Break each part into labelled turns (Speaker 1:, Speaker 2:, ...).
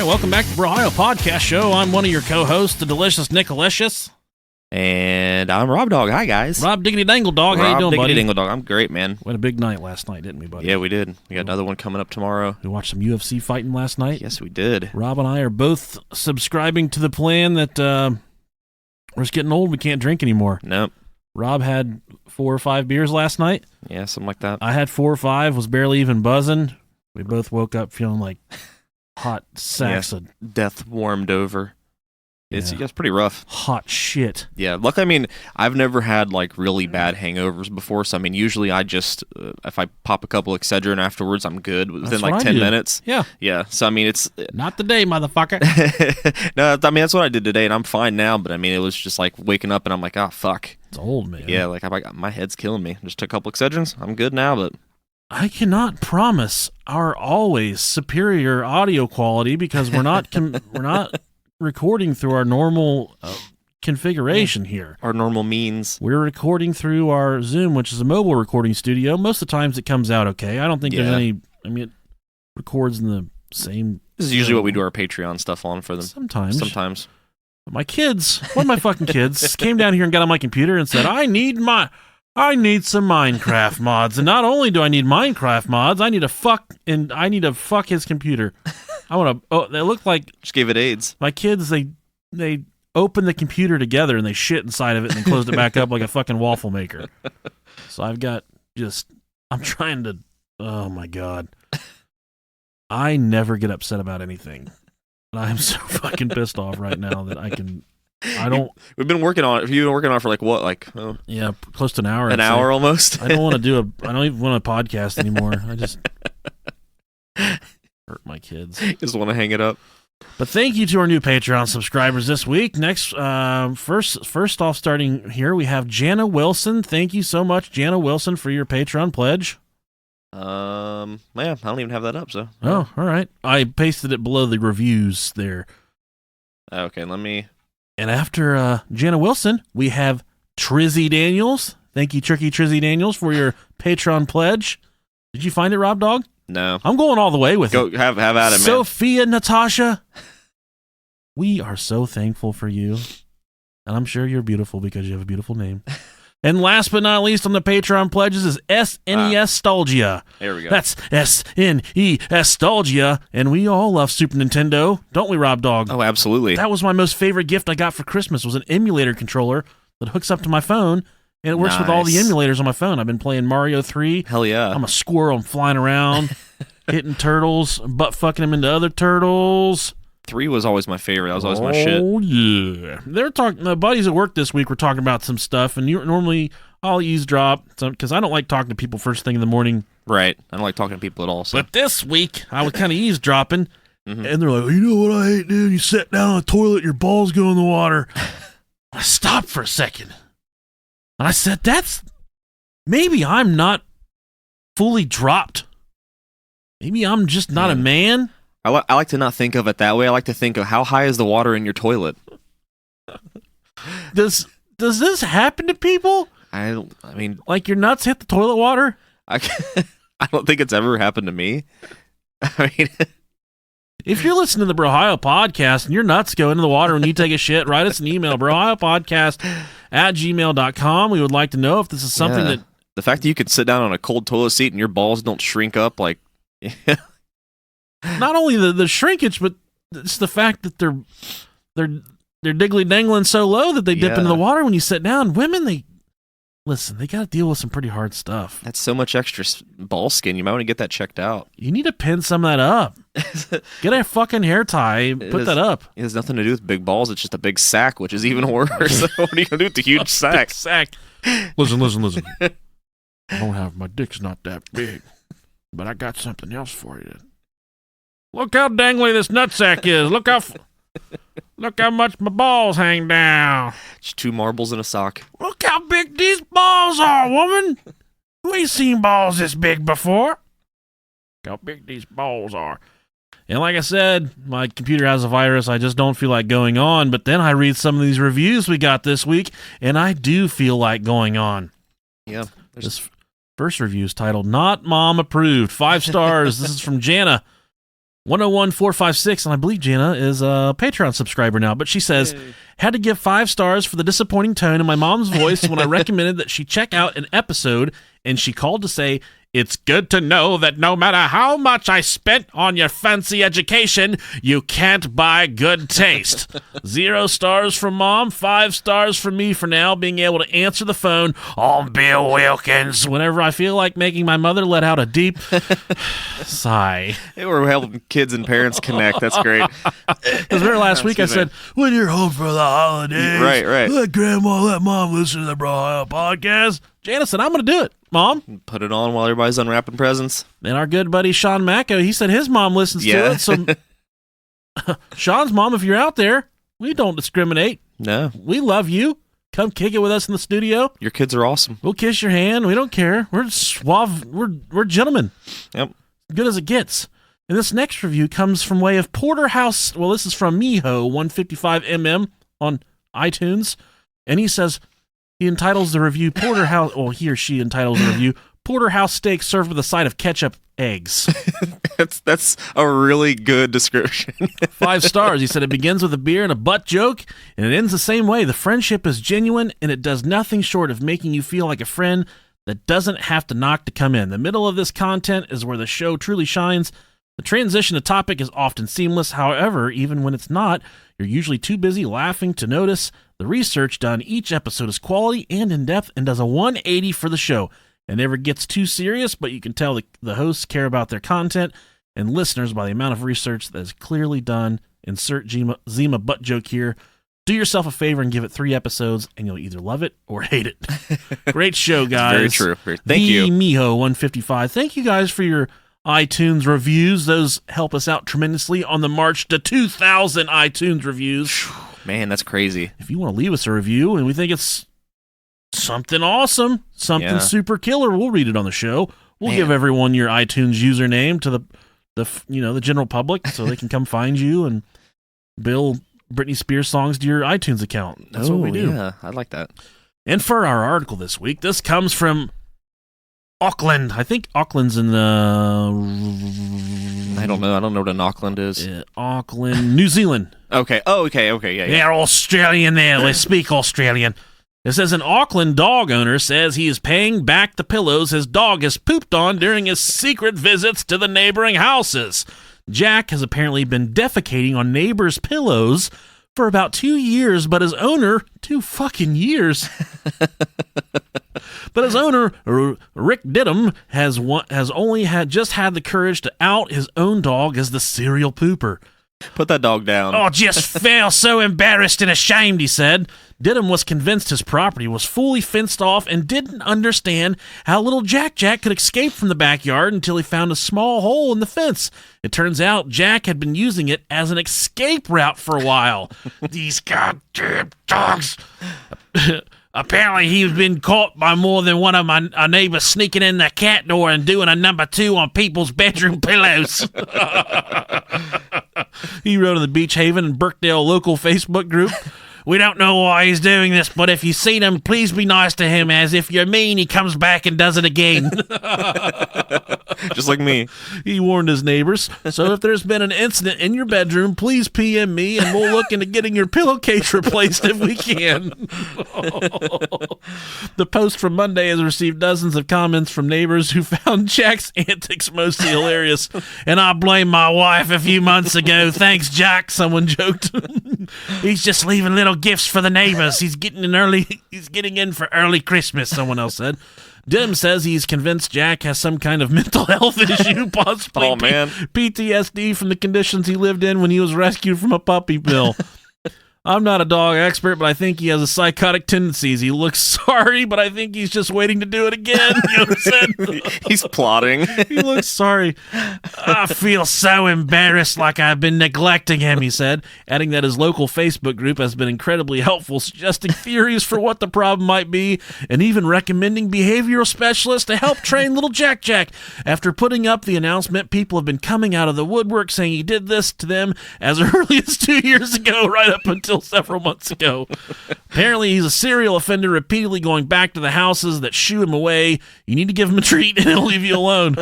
Speaker 1: welcome back to the Ohio Podcast Show. I'm one of your co-hosts, the delicious Nicolicious.
Speaker 2: And I'm Rob Dog. Hi, guys.
Speaker 1: Rob Diggity Dangle Dog. How you doing, buddy?
Speaker 2: Diggity Dangle Dog. I'm great, man.
Speaker 1: We had a big night last night, didn't we, buddy?
Speaker 2: Yeah, we did. We got another one coming up tomorrow.
Speaker 1: We watched some UFC fighting last night.
Speaker 2: Yes, we did.
Speaker 1: Rob and I are both subscribing to the plan that we're just getting old. We can't drink anymore.
Speaker 2: Nope.
Speaker 1: Rob had 4 or 5 beers last night.
Speaker 2: Yeah, something like that.
Speaker 1: I had 4 or 5, was barely even buzzing. We both woke up feeling like hot sacks of
Speaker 2: death warmed over. It's pretty rough.
Speaker 1: Hot shit.
Speaker 2: Yeah, look, I mean, I've never had like really bad hangovers before, so I mean, usually I just if I pop a couple Excedrin afterwards, I'm good within like 10 minutes.
Speaker 1: Yeah.
Speaker 2: Yeah. So I mean, it's
Speaker 1: not today, motherfucker.
Speaker 2: No, I mean that's what I did today, and I'm fine now. But I mean, it was just like waking up and I'm like, oh fuck,
Speaker 1: it's old, man.
Speaker 2: Yeah, like my head's killing me. Just took a couple Excedrins, I'm good now, but.
Speaker 1: I cannot promise our always superior audio quality because we're not recording through our normal configuration here.
Speaker 2: Our normal means.
Speaker 1: We're recording through our Zoom, which is a mobile recording studio. Most of the times it comes out okay. I don't think there's any. I mean, it records in the same.
Speaker 2: This is usually what we do our Patreon stuff on for them.
Speaker 1: Sometimes. My kids, one of my fucking kids, came down here and got on my computer and said, I need some Minecraft mods. And not only do I need Minecraft mods, I need to fuck his computer. They look like...
Speaker 2: Just gave it AIDS.
Speaker 1: My kids, they opened the computer together and they shit inside of it and then closed it back up like a fucking waffle maker. So I'm trying to... Oh my God. I never get upset about anything. And I'm so fucking pissed off right now that
Speaker 2: We've been working on it. You've been working on it for like what?
Speaker 1: Yeah, close to an hour.
Speaker 2: An hour almost.
Speaker 1: I don't even want to podcast anymore. I just hurt my kids.
Speaker 2: Just want to hang it up.
Speaker 1: But thank you to our new Patreon subscribers this week. Next, first off, starting here, we have Jana Wilson. Thank you so much, Jana Wilson, for your Patreon pledge.
Speaker 2: Man, I don't even have that up. So.
Speaker 1: Oh, all right. I pasted it below the reviews there.
Speaker 2: Okay, let me.
Speaker 1: And after Jana Wilson, we have Trizzy Daniels. Thank you, Tricky Trizzy Daniels, for your Patreon pledge. Did you find it, Rob Dog?
Speaker 2: No.
Speaker 1: I'm going all the way with it.
Speaker 2: Have at it, man.
Speaker 1: Sophia Natasha, we are so thankful for you. And I'm sure you're beautiful because you have a beautiful name. And last but not least on the Patreon pledges is SNES-Stalgia.
Speaker 2: There we go.
Speaker 1: That's SNES-Stalgia. And we all love Super Nintendo, don't we, Rob Dog?
Speaker 2: Oh, absolutely.
Speaker 1: That was my most favorite gift I got for Christmas was an emulator controller that hooks up to my phone, and it works with all the emulators on my phone. I've been playing Mario 3.
Speaker 2: Hell yeah.
Speaker 1: I'm a squirrel. I'm flying around, hitting turtles, butt fucking them into other turtles.
Speaker 2: 3 was always my favorite. That was always my shit.
Speaker 1: Oh, yeah. They're talking. The buddies at work this week were talking about some stuff, and normally I'll eavesdrop because I don't like talking to people first thing in the morning.
Speaker 2: Right. I don't like talking to people at all. So.
Speaker 1: But this week, I was kind of eavesdropping, and they're like, you know what I hate, dude? You sit down on the toilet, your balls go in the water. I stopped for a second, and I said, maybe I'm not fully dropped. Maybe I'm just not a man.
Speaker 2: I like to not think of it that way. I like to think of how high is the water in your toilet.
Speaker 1: Does this happen to people?
Speaker 2: I mean,
Speaker 1: like your nuts hit the toilet water?
Speaker 2: I don't think it's ever happened to me. I mean,
Speaker 1: if you're listening to the Brohio podcast and your nuts go into the water when you take a shit, write us an email, brohiopodcast@gmail.com. We would like to know if this is something that...
Speaker 2: The fact that you could sit down on a cold toilet seat and your balls don't shrink up like...
Speaker 1: Not only the shrinkage, but it's the fact that they're diggly dangling so low that they dip into the water when you sit down. Women, they got to deal with some pretty hard stuff.
Speaker 2: That's so much extra ball skin. You might want to get that checked out.
Speaker 1: You need to pin some of that up. Get a fucking hair tie. Put that up.
Speaker 2: It has nothing to do with big balls. It's just a big sack, which is even worse. What are you gonna do with the huge sack?
Speaker 1: Big sack. Listen. My dick's not that big, but I got something else for you. Look how dangly this nutsack is. Look how much my balls hang down.
Speaker 2: Just 2 marbles in a sock.
Speaker 1: Look how big these balls are, woman. You ain't seen balls this big before. Look how big these balls are. And like I said, my computer has a virus. I just don't feel like going on. But then I read some of these reviews we got this week, and I do feel like going on.
Speaker 2: Yeah.
Speaker 1: This first review is titled, Not Mom Approved. 5 stars. This is from Jana. 101456, and I believe Jana is a Patreon subscriber now, but she says, had to give 5 stars for the disappointing tone in my mom's voice when I recommended that she check out an episode, and she called to say, it's good to know that no matter how much I spent on your fancy education, you can't buy good taste. 0 stars from Mom, 5 stars from me for now, being able to answer the phone on Bill Wilkins whenever I feel like making my mother let out a deep sigh.
Speaker 2: Hey, we're helping kids and parents connect. That's great.
Speaker 1: Because remember last week I said, when you're home for the holidays,
Speaker 2: right.
Speaker 1: let Grandma, let Mom listen to the Brawlhalla podcast. Jana said, I'm going to do it, Mom.
Speaker 2: Put it on while everybody's unwrapping presents.
Speaker 1: And our good buddy Sean Macco, he said his mom listens to it. So, Sean's mom, if you're out there, we don't discriminate.
Speaker 2: No.
Speaker 1: We love you. Come kick it with us in the studio.
Speaker 2: Your kids are awesome.
Speaker 1: We'll kiss your hand. We don't care. We're suave. We're gentlemen.
Speaker 2: Yep.
Speaker 1: Good as it gets. And this next review comes from way of Porterhouse. Well, this is from Miho 155mm on iTunes. And he says, he entitles the review Porterhouse, well, he or she entitles the review Porterhouse steak served with a side of ketchup eggs.
Speaker 2: That's a really good description.
Speaker 1: 5 stars. He said it begins with a beer and a butt joke, and it ends the same way. The friendship is genuine, and it does nothing short of making you feel like a friend that doesn't have to knock to come in. The middle of this content is where the show truly shines. The transition to topic is often seamless. However, even when it's not, you're usually too busy laughing to notice. The research done each episode is quality and in-depth and does a 180 for the show. It never gets too serious, but you can tell the hosts care about their content and listeners by the amount of research that is clearly done. Insert Zima butt joke here. Do yourself a favor and give it 3 episodes, and you'll either love it or hate it. Great show, guys.
Speaker 2: Very true. Thank you.
Speaker 1: Miho 155. Thank you guys for your iTunes reviews. Those help us out tremendously on the march to 2,000 iTunes reviews.
Speaker 2: Man, that's crazy.
Speaker 1: If you want to leave us a review and we think it's something awesome, something super killer, we'll read it on the show. We'll give everyone your iTunes username to the general public so they can come find you and bill Britney Spears songs to your iTunes account. That's what we do.
Speaker 2: Yeah, I like that.
Speaker 1: And for our article this week, this comes from Auckland. I think Auckland's in the...
Speaker 2: I don't know. I don't know what an Auckland is.
Speaker 1: Auckland, New Zealand.
Speaker 2: Okay. Oh, okay. Yeah.
Speaker 1: They're Australian there. They speak Australian. It says an Auckland dog owner says he is paying back the pillows his dog has pooped on during his secret visits to the neighboring houses. Jack has apparently been defecating on neighbors' pillows for about 2 years, but his owner, 2 fucking years. But his owner, Rick Didham, has only just had the courage to out his own dog as the serial pooper.
Speaker 2: Put that dog down.
Speaker 1: Oh, just felt so embarrassed and ashamed, he said. Didham was convinced his property was fully fenced off and didn't understand how little Jack could escape from the backyard until he found a small hole in the fence. It turns out Jack had been using it as an escape route for a while. These goddamn dogs. Apparently, he's been caught by more than one of our neighbors sneaking in the cat door and doing a number 2 on people's bedroom pillows. He wrote in the Beach Haven and Birkdale local Facebook group, "We don't know why he's doing this, but if you see him, please be nice to him, as if you're mean, he comes back and does it again."
Speaker 2: Just like me.
Speaker 1: He warned his neighbors. So if there's been an incident in your bedroom, please PM me and we'll look into getting your pillowcase replaced if we can. The post from Monday has received dozens of comments from neighbors who found Jack's antics mostly hilarious. "And I blame my wife a few months ago. Thanks, Jack," someone joked. "He's just leaving little gifts for the neighbors. He's getting in for early Christmas," someone else said. Dim says he's convinced Jack has some kind of mental health issue, possibly PTSD from the conditions he lived in when he was rescued from a puppy mill. "I'm not a dog expert, but I think he has a psychotic tendencies. He looks sorry, but I think he's just waiting to do it again." You know what I'm saying?
Speaker 2: He's plotting.
Speaker 1: He looks sorry. "I feel so embarrassed, like I've been neglecting him," he said, adding that his local Facebook group has been incredibly helpful, suggesting theories for what the problem might be, and even recommending behavioral specialists to help train little Jack. After putting up the announcement, people have been coming out of the woodwork saying he did this to them as early as 2 years ago, right up until several months ago. Apparently, he's a serial offender, repeatedly going back to the houses that shoo him away. You need to give him a treat and he'll leave you alone.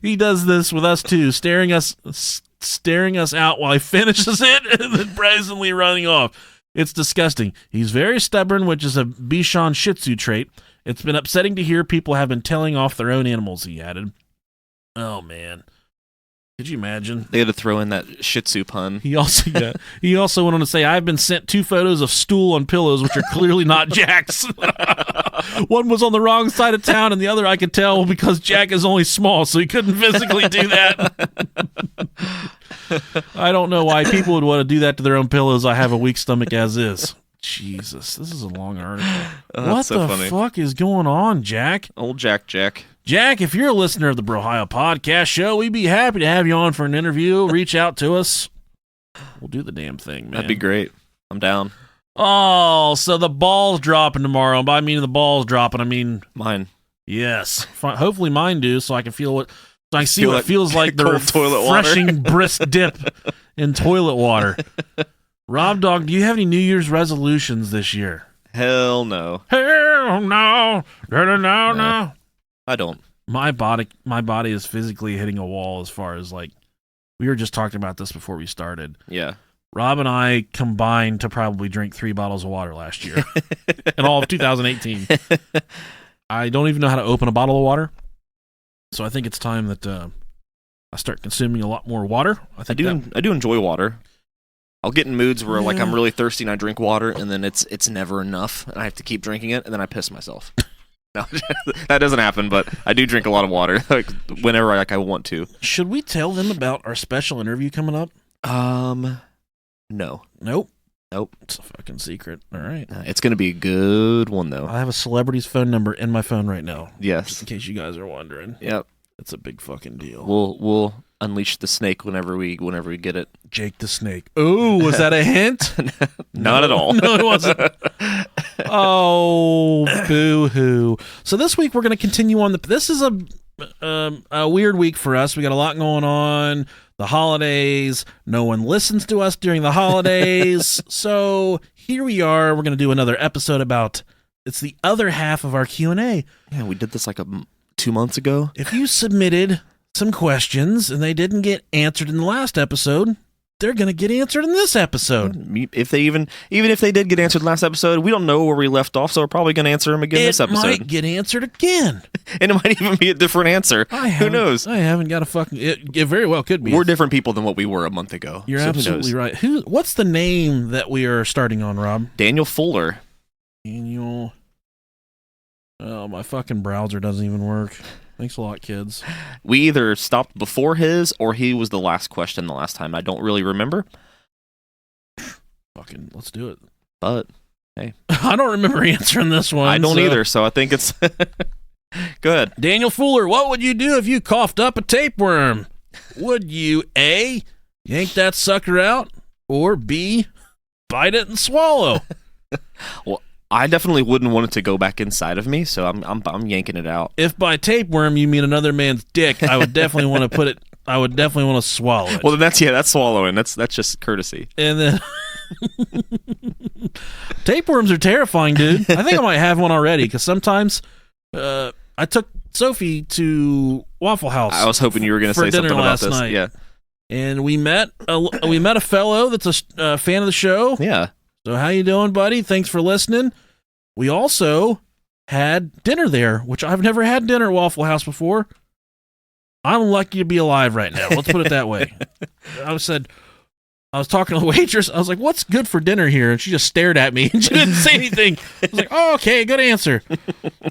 Speaker 1: He does this with us too, staring us staring us out while he finishes it and then brazenly running off. It's disgusting. He's very stubborn, which is a Bichon Shih Tzu trait. It's been upsetting to hear people have been telling off their own animals, he added. Oh, man. Could you imagine?
Speaker 2: They had to throw in that Shih Tzu pun.
Speaker 1: He also went on to say, I've been sent 2 photos of stool on pillows, which are clearly not Jack's. One was on the wrong side of town, and the other I could tell because Jack is only small, so he couldn't physically do that. I don't know why people would want to do that to their own pillows. I have a weak stomach as is. Jesus, this is a long article. What the fuck is going on, Jack?
Speaker 2: Old Jack.
Speaker 1: Jack, if you're a listener of the Brohio Podcast Show, we'd be happy to have you on for an interview. Reach out to us. We'll do the damn thing, man.
Speaker 2: That'd be great. I'm down.
Speaker 1: Oh, so the ball's dropping tomorrow. By meaning the ball's dropping, I mean
Speaker 2: mine.
Speaker 1: Yes. Hopefully mine do, so I can feel what. So I see what it feels like the
Speaker 2: refreshing
Speaker 1: brisk dip in toilet water. Rob Dog, do you have any New Year's resolutions this year?
Speaker 2: Hell no.
Speaker 1: Hell no. No.
Speaker 2: I don't.
Speaker 1: My body is physically hitting a wall as far as like we were just talking about this before we started.
Speaker 2: Yeah.
Speaker 1: Rob and I combined to probably drink 3 bottles of water last year in all of 2018. I don't even know how to open a bottle of water. So I think it's time that I start consuming a lot more water. I
Speaker 2: do enjoy water. I'll get in moods where like I'm really thirsty and I drink water and then it's never enough and I have to keep drinking it and then I piss myself. No, that doesn't happen, but I do drink a lot of water like whenever I want to.
Speaker 1: Should we tell them about our special interview coming up?
Speaker 2: No.
Speaker 1: Nope. It's a fucking secret. All right.
Speaker 2: It's going to be a good one though.
Speaker 1: I have a celebrity's phone number in my phone right now.
Speaker 2: Yes.
Speaker 1: Just in case you guys are wondering.
Speaker 2: Yep.
Speaker 1: It's a big fucking deal.
Speaker 2: We'll unleash the snake whenever we get it.
Speaker 1: Jake the Snake. Oh, was that a hint?
Speaker 2: Not at all.
Speaker 1: No, it wasn't. Oh, boo-hoo. So this week we're going to continue on this is a weird week for us. We got a lot going on. The holidays. No one listens to us during the holidays. So here we are. We're going to do another episode about it's the other half of our Q&A.
Speaker 2: Yeah, we did this like 2 months ago.
Speaker 1: If you submitted some questions and they didn't get answered in the last episode, they're going to get answered in this episode.
Speaker 2: If they even if they did get answered last episod, we don't know where we left off, so we're probably going to answer them again this episode.
Speaker 1: It might get answered again.
Speaker 2: And it might even be a different answer. Who knows?
Speaker 1: I haven't got a fucking... It very well could be.
Speaker 2: We're different people than what we were a month ago.
Speaker 1: You're absolutely right. What's the name that we are starting on, Rob?
Speaker 2: Daniel Fuller.
Speaker 1: Daniel... Oh, my fucking browser doesn't even work. Thanks a lot, kids.
Speaker 2: We either stopped before his or he was the last question the last time. I don't really remember.
Speaker 1: Fucking, let's do it.
Speaker 2: But, hey.
Speaker 1: I don't remember answering this one.
Speaker 2: I don't either, so I think it's... Go ahead.
Speaker 1: Daniel Fuller, what would you do if you coughed up a tapeworm? Would you A, yank that sucker out, or B, bite it and swallow?
Speaker 2: Well, I definitely wouldn't want it to go back inside of me, so I'm yanking it out.
Speaker 1: If by tapeworm you mean another man's dick, I would definitely want to put it. I would definitely want to swallow it.
Speaker 2: Well, then that's swallowing. That's just courtesy.
Speaker 1: And then tapeworms are terrifying, dude. I think I might have one already because sometimes I took Sophie to Waffle House.
Speaker 2: I was hoping you were going to say something about this.
Speaker 1: Night.
Speaker 2: Yeah,
Speaker 1: and we met a fellow that's a fan of the show.
Speaker 2: Yeah.
Speaker 1: So how you doing, buddy? Thanks for listening. We also had dinner there, which I've never had dinner at Waffle House before. I'm lucky to be alive right now. Let's put it that way. I was talking to the waitress. I was like, what's good for dinner here? And she just stared at me and she didn't say anything. I was like, oh, okay, good answer.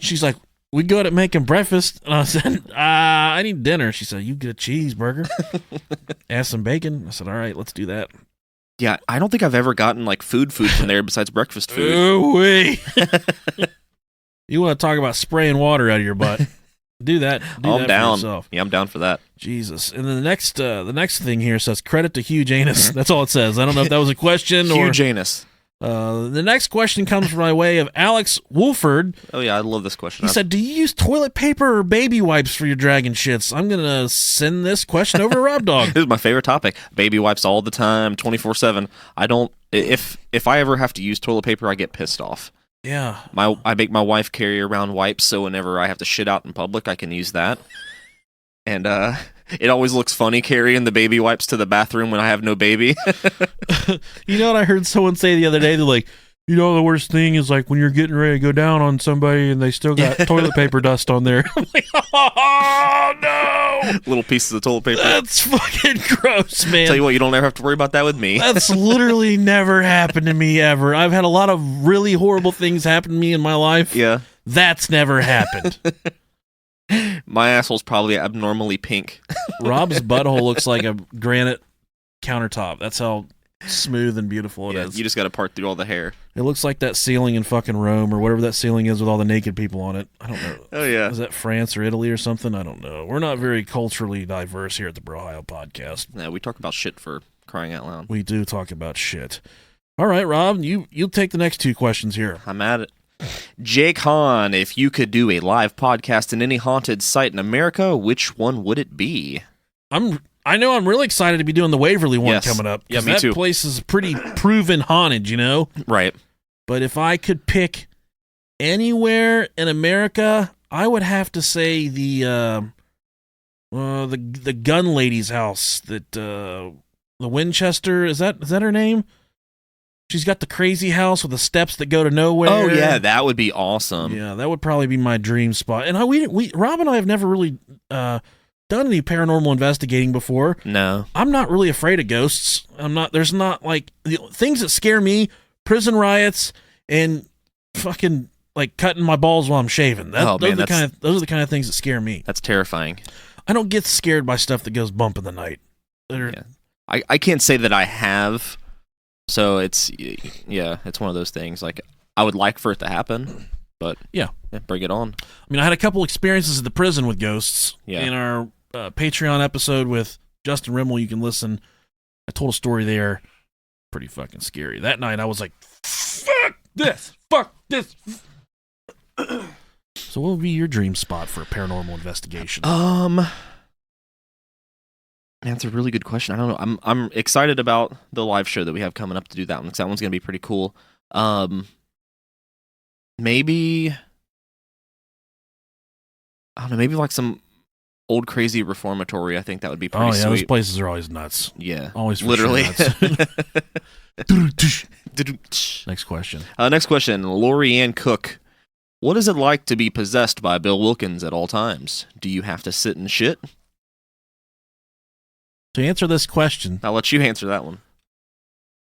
Speaker 1: She's like, we good at making breakfast. And I said, I need dinner. She said, you get a cheeseburger, add some bacon. I said, all right, let's do that.
Speaker 2: Yeah, I don't think I've ever gotten like food from there besides breakfast food.
Speaker 1: Ooh-wee. You want to talk about spraying water out of your butt? Do that.
Speaker 2: I'm down.
Speaker 1: For yourself.
Speaker 2: Yeah, I'm down for that.
Speaker 1: Jesus. And then the next thing here says credit to Huge Anus. That's all it says. I don't know if that was a question or
Speaker 2: Huge Anus.
Speaker 1: The next question comes from my way of Alex Wolford.
Speaker 2: Oh yeah, I love this question.
Speaker 1: He said, "Do you use toilet paper or baby wipes for your dragon shits?" I'm gonna send this question over to Rob Dog.
Speaker 2: This is my favorite topic. Baby wipes all the time, 24/7. I don't. If I ever have to use toilet paper, I get pissed off.
Speaker 1: Yeah.
Speaker 2: I make my wife carry around wipes, so whenever I have to shit out in public, I can use that. And it always looks funny carrying the baby wipes to the bathroom when I have no baby.
Speaker 1: You know what I heard someone say the other day? They're like, the worst thing is like when you're getting ready to go down on somebody and they still got toilet paper dust on there. I'm like, oh, no.
Speaker 2: Little pieces of toilet paper.
Speaker 1: That's fucking gross, man.
Speaker 2: Tell you what, you don't ever have to worry about that with me.
Speaker 1: That's literally never happened to me ever. I've had a lot of really horrible things happen to me in my life.
Speaker 2: Yeah.
Speaker 1: That's never happened.
Speaker 2: My asshole's probably abnormally pink.
Speaker 1: Rob's butthole looks like a granite countertop. That's how smooth and beautiful it is.
Speaker 2: You just got to part through all the hair.
Speaker 1: It looks like that ceiling in fucking Rome or whatever that ceiling is with all the naked people on it. I don't know.
Speaker 2: Oh, yeah.
Speaker 1: Is that France or Italy or something? I don't know. We're not very culturally diverse here at the Brohio podcast.
Speaker 2: Yeah, we talk about shit for crying out loud.
Speaker 1: We do talk about shit. All right, Rob, you'll take the next two questions here.
Speaker 2: I'm at it. Jake Hahn, if you could do a live podcast in any haunted site in America, which one would it be?
Speaker 1: I know I'm really excited to be doing the Waverly one coming up.
Speaker 2: Yeah, me too.
Speaker 1: That place is pretty proven haunted,
Speaker 2: Right. But
Speaker 1: if I could pick anywhere in America, I would have to say the gun lady's house that the Winchester, is that her name? She's got the crazy house with the steps that go to nowhere.
Speaker 2: Oh yeah, that would be awesome.
Speaker 1: Yeah, that would probably be my dream spot. And Rob and I have never really done any paranormal investigating before.
Speaker 2: No.
Speaker 1: I'm not really afraid of ghosts. There's not like the things that scare me, prison riots and fucking like cutting my balls while I'm shaving. Those are the kind of things that scare me.
Speaker 2: That's terrifying.
Speaker 1: I don't get scared by stuff that goes bump in the night.
Speaker 2: I can't say that I have. So it's one of those things. Like I would like for it to happen, but yeah, bring it on.
Speaker 1: I mean, I had a couple experiences at the prison with ghosts.
Speaker 2: Yeah.
Speaker 1: In our Patreon episode with Justin Rimmel, you can listen. I told a story there. Pretty fucking scary. That night, I was like, fuck this. So what would be your dream spot for a paranormal investigation?
Speaker 2: That's a really good question. I don't know. I'm excited about the live show that we have coming up to do that one, because that one's going to be pretty cool. Maybe, I don't know, maybe like some old crazy reformatory. I think that would be pretty sweet.
Speaker 1: Those places are always nuts.
Speaker 2: Yeah.
Speaker 1: Always for
Speaker 2: literally.
Speaker 1: Sure nuts. Next question.
Speaker 2: Next question. Lori Ann Cook. What is it like to be possessed by Bill Wilkins at all times? Do you have to sit and shit?
Speaker 1: To answer this question,
Speaker 2: I'll let you answer that one.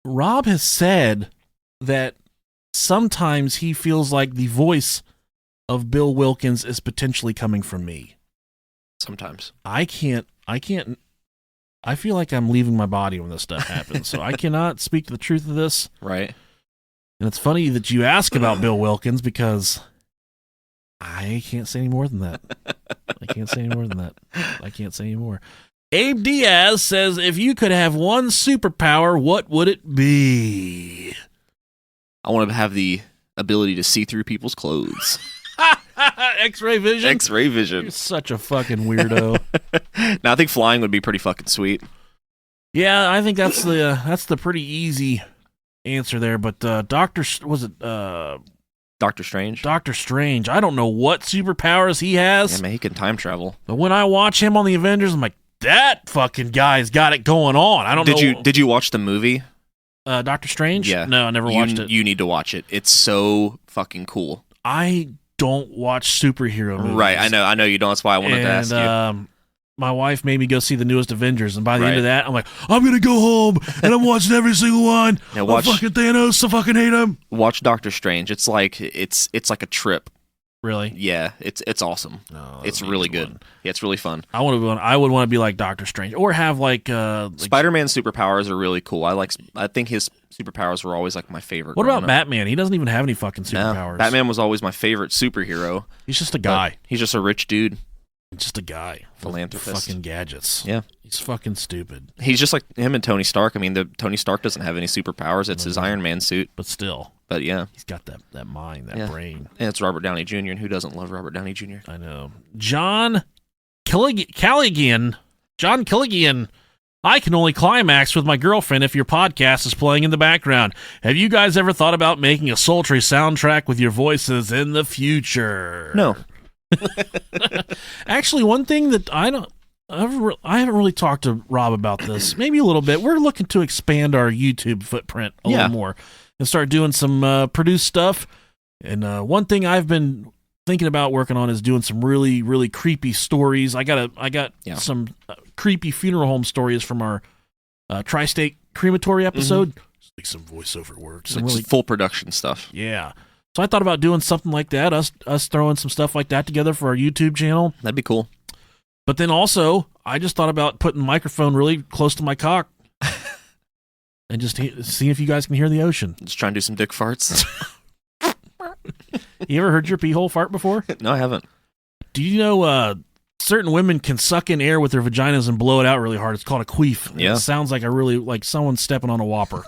Speaker 1: Rob has said that sometimes he feels like the voice of Bill Wilkins is potentially coming from me.
Speaker 2: Sometimes.
Speaker 1: I can't. I feel like I'm leaving my body when this stuff happens, so I cannot speak to the truth of this.
Speaker 2: Right.
Speaker 1: And it's funny that you ask about Bill Wilkins, because I can't say any more than that. I can't say any more. Abe Diaz says, if you could have one superpower, what would it be?
Speaker 2: I want to have the ability to see through people's clothes.
Speaker 1: X-ray vision?
Speaker 2: X-ray vision.
Speaker 1: You're such a fucking weirdo.
Speaker 2: Now, I think flying would be pretty fucking sweet.
Speaker 1: Yeah, I think that's the pretty easy answer there. But Doctor Strange? Doctor Strange. I don't know what superpowers he has.
Speaker 2: Yeah, man, he can time travel.
Speaker 1: But when I watch him on the Avengers, I'm like, that fucking guy's got it going on. I don't know.
Speaker 2: Did you watch the movie?
Speaker 1: Doctor Strange?
Speaker 2: Yeah.
Speaker 1: No, I never watched it.
Speaker 2: You need to watch it. It's so fucking cool.
Speaker 1: I don't watch superhero movies.
Speaker 2: Right, I know you don't. That's why I wanted to ask you.
Speaker 1: My wife made me go see the newest Avengers, and by the end of that, I'm like, I'm gonna go home and I'm watching every single one.
Speaker 2: Now watch
Speaker 1: fucking Thanos. I fucking hate him.
Speaker 2: Watch Doctor Strange. It's like a trip.
Speaker 1: Really?
Speaker 2: Yeah, it's awesome.
Speaker 1: No,
Speaker 2: it's really good. Yeah, it's really fun.
Speaker 1: I would want to be like Doctor Strange, or have like
Speaker 2: Spider-Man's superpowers are really cool. I think his superpowers were always like my favorite.
Speaker 1: What about Batman? He doesn't even have any fucking superpowers.
Speaker 2: No, Batman was always my favorite superhero.
Speaker 1: He's just a guy.
Speaker 2: He's just a rich dude.
Speaker 1: Just a guy.
Speaker 2: Philanthropist.
Speaker 1: Fucking gadgets.
Speaker 2: Yeah.
Speaker 1: He's fucking stupid.
Speaker 2: He's just like him and Tony Stark. I mean, Tony Stark doesn't have any superpowers. It's his Iron Man suit.
Speaker 1: But still.
Speaker 2: But yeah.
Speaker 1: He's got that mind, that brain.
Speaker 2: And it's Robert Downey Jr., and who doesn't love Robert Downey Jr.?
Speaker 1: I know. John Callaghan. I can only climax with my girlfriend if your podcast is playing in the background. Have you guys ever thought about making a sultry soundtrack with your voices in the future?
Speaker 2: No.
Speaker 1: Actually, one thing that I haven't really talked to Rob about this. Maybe a little bit. We're looking to expand our YouTube footprint a little more and start doing some produced stuff. And one thing I've been thinking about working on is doing some really, really creepy stories. I got some creepy funeral home stories from our Tri-State Crematory episode. Just like some voiceover work, some
Speaker 2: like
Speaker 1: really
Speaker 2: full production stuff.
Speaker 1: Yeah. So I thought about doing something like that. Us throwing some stuff like that together for our YouTube channel.
Speaker 2: That'd be cool.
Speaker 1: But then also, I just thought about putting the microphone really close to my cock and just seeing if you guys can hear the ocean.
Speaker 2: Just try and do some dick farts.
Speaker 1: You ever heard your pee hole fart before?
Speaker 2: No, I haven't.
Speaker 1: Do you know certain women can suck in air with their vaginas and blow it out really hard? It's called a queef.
Speaker 2: Yeah.
Speaker 1: It sounds like like someone stepping on a whopper.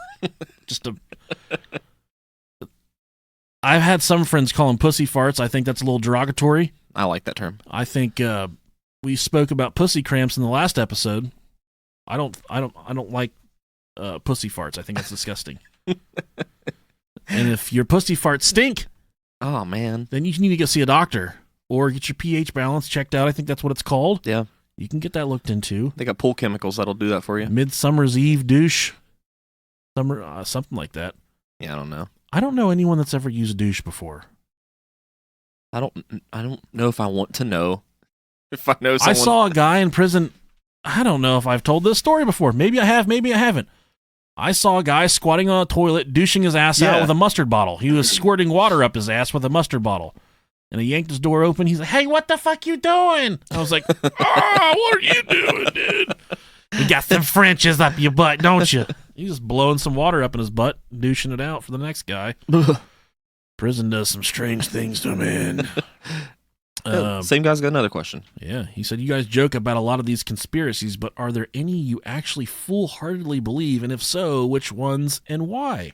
Speaker 1: I've had some friends call them pussy farts. I think that's a little derogatory.
Speaker 2: I like that term.
Speaker 1: I think we spoke about pussy cramps in the last episode. I don't like pussy farts. I think that's disgusting. And if your pussy farts stink,
Speaker 2: oh man,
Speaker 1: then you need to go see a doctor or get your pH balance checked out. I think that's what it's called.
Speaker 2: Yeah,
Speaker 1: you can get that looked into.
Speaker 2: They got pool chemicals that'll do that for you.
Speaker 1: Midsummer's Eve douche, something like that.
Speaker 2: Yeah, I don't know.
Speaker 1: I don't know anyone that's ever used a douche before.
Speaker 2: I don't know if I want to know. If I know someone.
Speaker 1: I saw a guy in prison. I don't know if I've told this story before. Maybe I have, maybe I haven't. I saw a guy squatting on a toilet, douching his ass out with a mustard bottle. He was squirting water up his ass with a mustard bottle. And he yanked his door open. He's like, "Hey, what the fuck you doing?" I was like, "Oh, what are you doing, dude? You got some Frenches up your butt, don't you?" He's just blowing some water up in his butt, douching it out for the next guy. Prison does some strange things to a man.
Speaker 2: Same guy's got another question.
Speaker 1: Yeah, he said, you guys joke about a lot of these conspiracies, but are there any you actually full-heartedly believe? And if so, which ones and why?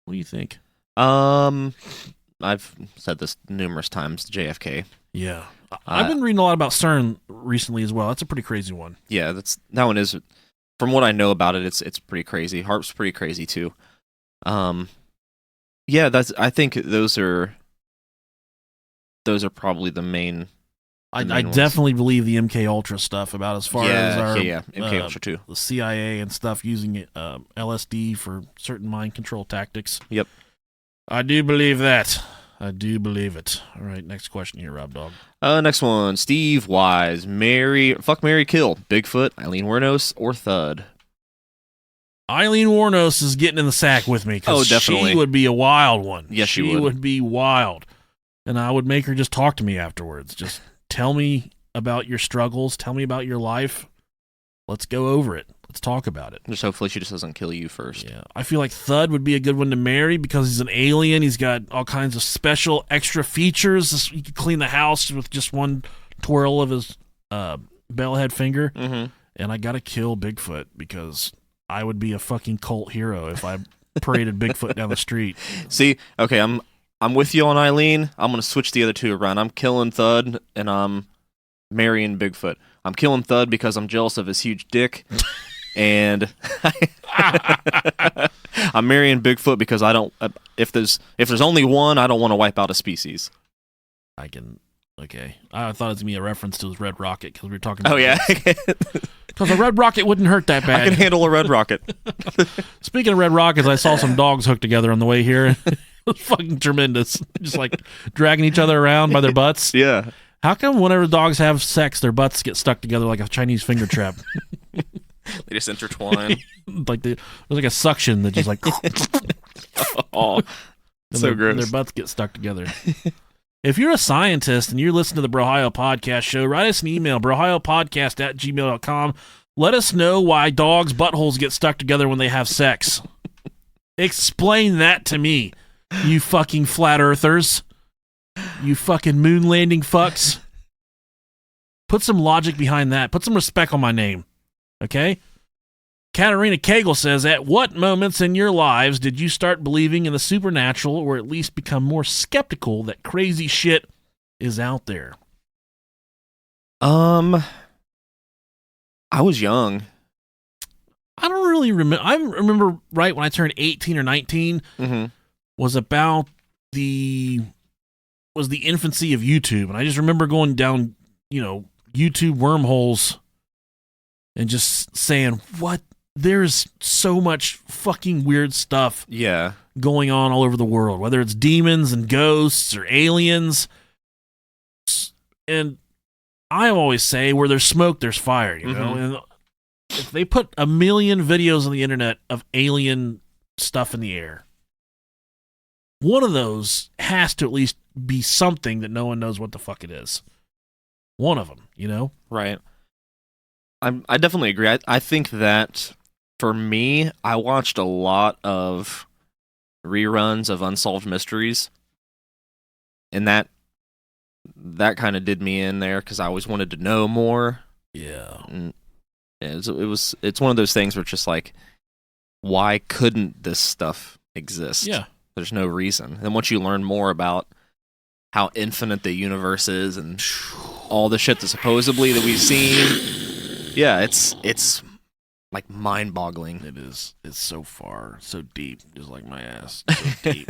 Speaker 1: What do you think?
Speaker 2: I've said this numerous times, JFK.
Speaker 1: Yeah. I've been reading a lot about CERN recently as well. That's a pretty crazy one.
Speaker 2: Yeah, that one is, from what I know about it, it's pretty crazy. HAARP's pretty crazy too. Yeah, I think those are probably the main. I
Speaker 1: definitely believe the MK Ultra stuff about as far as our
Speaker 2: MK Ultra too.
Speaker 1: The CIA and stuff using LSD for certain mind control tactics.
Speaker 2: Yep,
Speaker 1: I do believe that. I do believe it. All right, next question here, Rob Dog.
Speaker 2: Next one, Steve Wise. Fuck, marry, kill. Bigfoot, Eileen Wuornos, or Thud.
Speaker 1: Eileen Wuornos is getting in the sack with me because
Speaker 2: definitely.
Speaker 1: She would be a wild one.
Speaker 2: Yes,
Speaker 1: she
Speaker 2: would.
Speaker 1: would be wild. And I would make her just talk to me afterwards. Just tell me about your struggles. Tell me about your life. Let's go over it. Let's talk about it.
Speaker 2: Just hopefully she just doesn't kill you first.
Speaker 1: Yeah, I feel like Thud would be a good one to marry because he's an alien. He's got all kinds of special extra features. He could clean the house with just one twirl of his bellhead finger.
Speaker 2: Mm-hmm.
Speaker 1: And I gotta kill Bigfoot because I would be a fucking cult hero if I paraded Bigfoot down the street.
Speaker 2: See, okay, I'm with you on Eileen. I'm gonna switch the other two around. I'm killing Thud and I'm marrying Bigfoot. I'm killing Thud because I'm jealous of his huge dick. And I'm marrying Bigfoot because I don't. If there's only one, I don't want to wipe out a species.
Speaker 1: Okay. I thought it was gonna be a reference to his red rocket because we were talking.
Speaker 2: Oh yeah,
Speaker 1: because a red rocket wouldn't hurt that bad.
Speaker 2: I can handle a red rocket.
Speaker 1: Speaking of red rockets, I saw some dogs hooked together on the way here. It was fucking tremendous. Just like dragging each other around by their butts.
Speaker 2: Yeah.
Speaker 1: How come whenever dogs have sex, their butts get stuck together like a Chinese finger trap?
Speaker 2: They just intertwine.
Speaker 1: There's like a suction that just like.
Speaker 2: Oh, so gross.
Speaker 1: Their butts get stuck together. If you're a scientist and you're listening to the Brohio Podcast Show, write us an email, brohiopodcast@gmail.com. Let us know why dogs' buttholes get stuck together when they have sex. Explain that to me, you fucking flat earthers. You fucking moon landing fucks. Put some logic behind that. Put some respect on my name. Okay? Katarina Cagle says, at what moments in your lives did you start believing in the supernatural or at least become more skeptical that crazy shit is out there?
Speaker 2: I was young.
Speaker 1: I don't really remember. I remember right when I turned 18 or 19 was about the infancy of YouTube. And I just remember going down, YouTube wormholes and just saying, what? There's so much fucking weird stuff going on all over the world, whether it's demons and ghosts or aliens. And I always say, where there's smoke, there's fire, you know? And if they put 1 million videos on the internet of alien stuff in the air, one of those has to at least be something that no one knows what the fuck it is. One of them, you know?
Speaker 2: Right. I definitely agree. I think that for me, I watched a lot of reruns of Unsolved Mysteries, and that kind of did me in there because I always wanted to know more.
Speaker 1: Yeah.
Speaker 2: And it's one of those things where it's just like, why couldn't this stuff exist?
Speaker 1: Yeah.
Speaker 2: There's no reason. And once you learn more about how infinite the universe is and all the shit that supposedly that we've seen, yeah, it's like mind-boggling.
Speaker 1: It is. It's so far, so deep, just like my ass. So deep.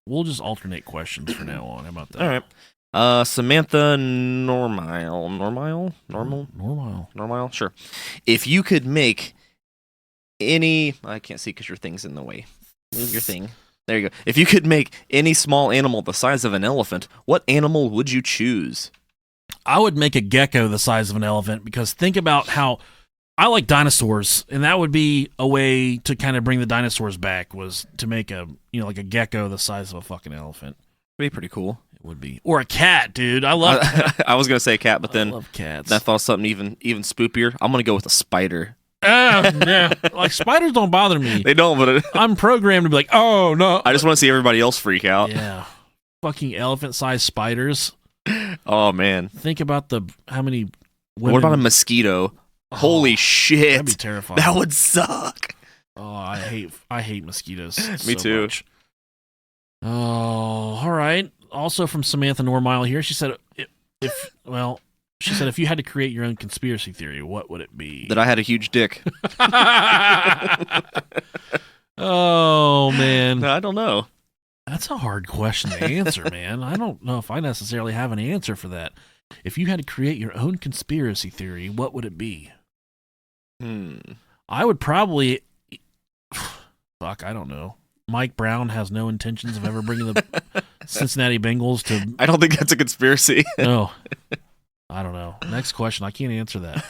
Speaker 1: We'll just alternate questions from now on. How about that?
Speaker 2: All right. Samantha Normal, sure. If you could make I can't see because your thing's in the way. Move your thing. There you go. If you could make any small animal the size of an elephant, what animal would you choose?
Speaker 1: I would make a gecko the size of an elephant, because think about how I like dinosaurs, and that would be a way to kind of bring the dinosaurs back, was to make like a gecko the size of a fucking elephant.
Speaker 2: It'd be pretty cool.
Speaker 1: It would be. Or a cat, dude. I love
Speaker 2: I was going to say cat, but then
Speaker 1: I love cats.
Speaker 2: I thought something even spookier. I'm going to go with a spider.
Speaker 1: Yeah. Like, spiders don't bother me.
Speaker 2: They don't, but
Speaker 1: I'm programmed to be like, oh, no.
Speaker 2: I just want to see everybody else freak out.
Speaker 1: Yeah. Fucking elephant-sized spiders.
Speaker 2: Oh, man.
Speaker 1: Think about how many women...
Speaker 2: What about a mosquito? Oh, holy shit.
Speaker 1: That'd be terrifying.
Speaker 2: That would suck.
Speaker 1: Oh, I hate mosquitoes.
Speaker 2: Me too.
Speaker 1: Much. Oh, all right. Also from Samantha Normile here, she said, if you had to create your own conspiracy theory, what would it be?
Speaker 2: That I had a huge dick.
Speaker 1: Oh, man.
Speaker 2: I don't know.
Speaker 1: That's a hard question to answer, man. I don't know if I necessarily have an answer for that. If you had to create your own conspiracy theory, what would it be? I would probably... Fuck, I don't know. Mike Brown has no intentions of ever bringing the Cincinnati Bengals to...
Speaker 2: I don't think that's a conspiracy.
Speaker 1: No. I don't know. Next question. I can't answer that.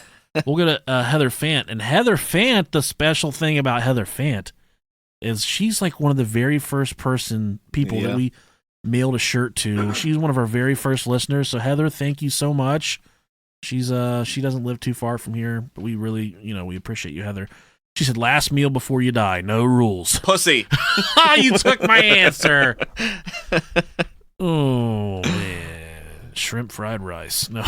Speaker 1: We'll go to Heather Fant. And Heather Fant, the special thing about Heather Fant is she's like one of the very first people that we mailed a shirt to. She's one of our very first listeners. So Heather, thank you so much. She doesn't live too far from here, but we really, we appreciate you, Heather. She said, last meal before you die, no rules.
Speaker 2: Pussy.
Speaker 1: You took my answer. Oh, man. Shrimp fried rice. No.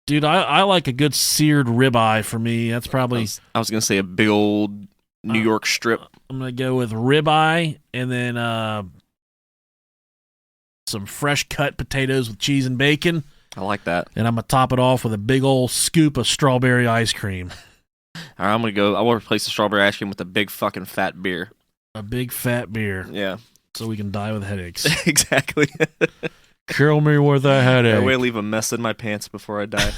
Speaker 1: Dude, I like a good seared ribeye for me. That's probably...
Speaker 2: I was going to say a big old New York strip.
Speaker 1: I'm going to go with ribeye and then some fresh cut potatoes with cheese and bacon.
Speaker 2: I like that.
Speaker 1: And I'm going to top it off with a big old scoop of strawberry ice cream.
Speaker 2: All right, I'm going to go... I want to replace the strawberry ice cream with a big fucking fat beer.
Speaker 1: A big fat beer.
Speaker 2: Yeah.
Speaker 1: So we can die with headaches.
Speaker 2: Exactly.
Speaker 1: Kill me with a headache.
Speaker 2: I will leave a mess in my pants before I die.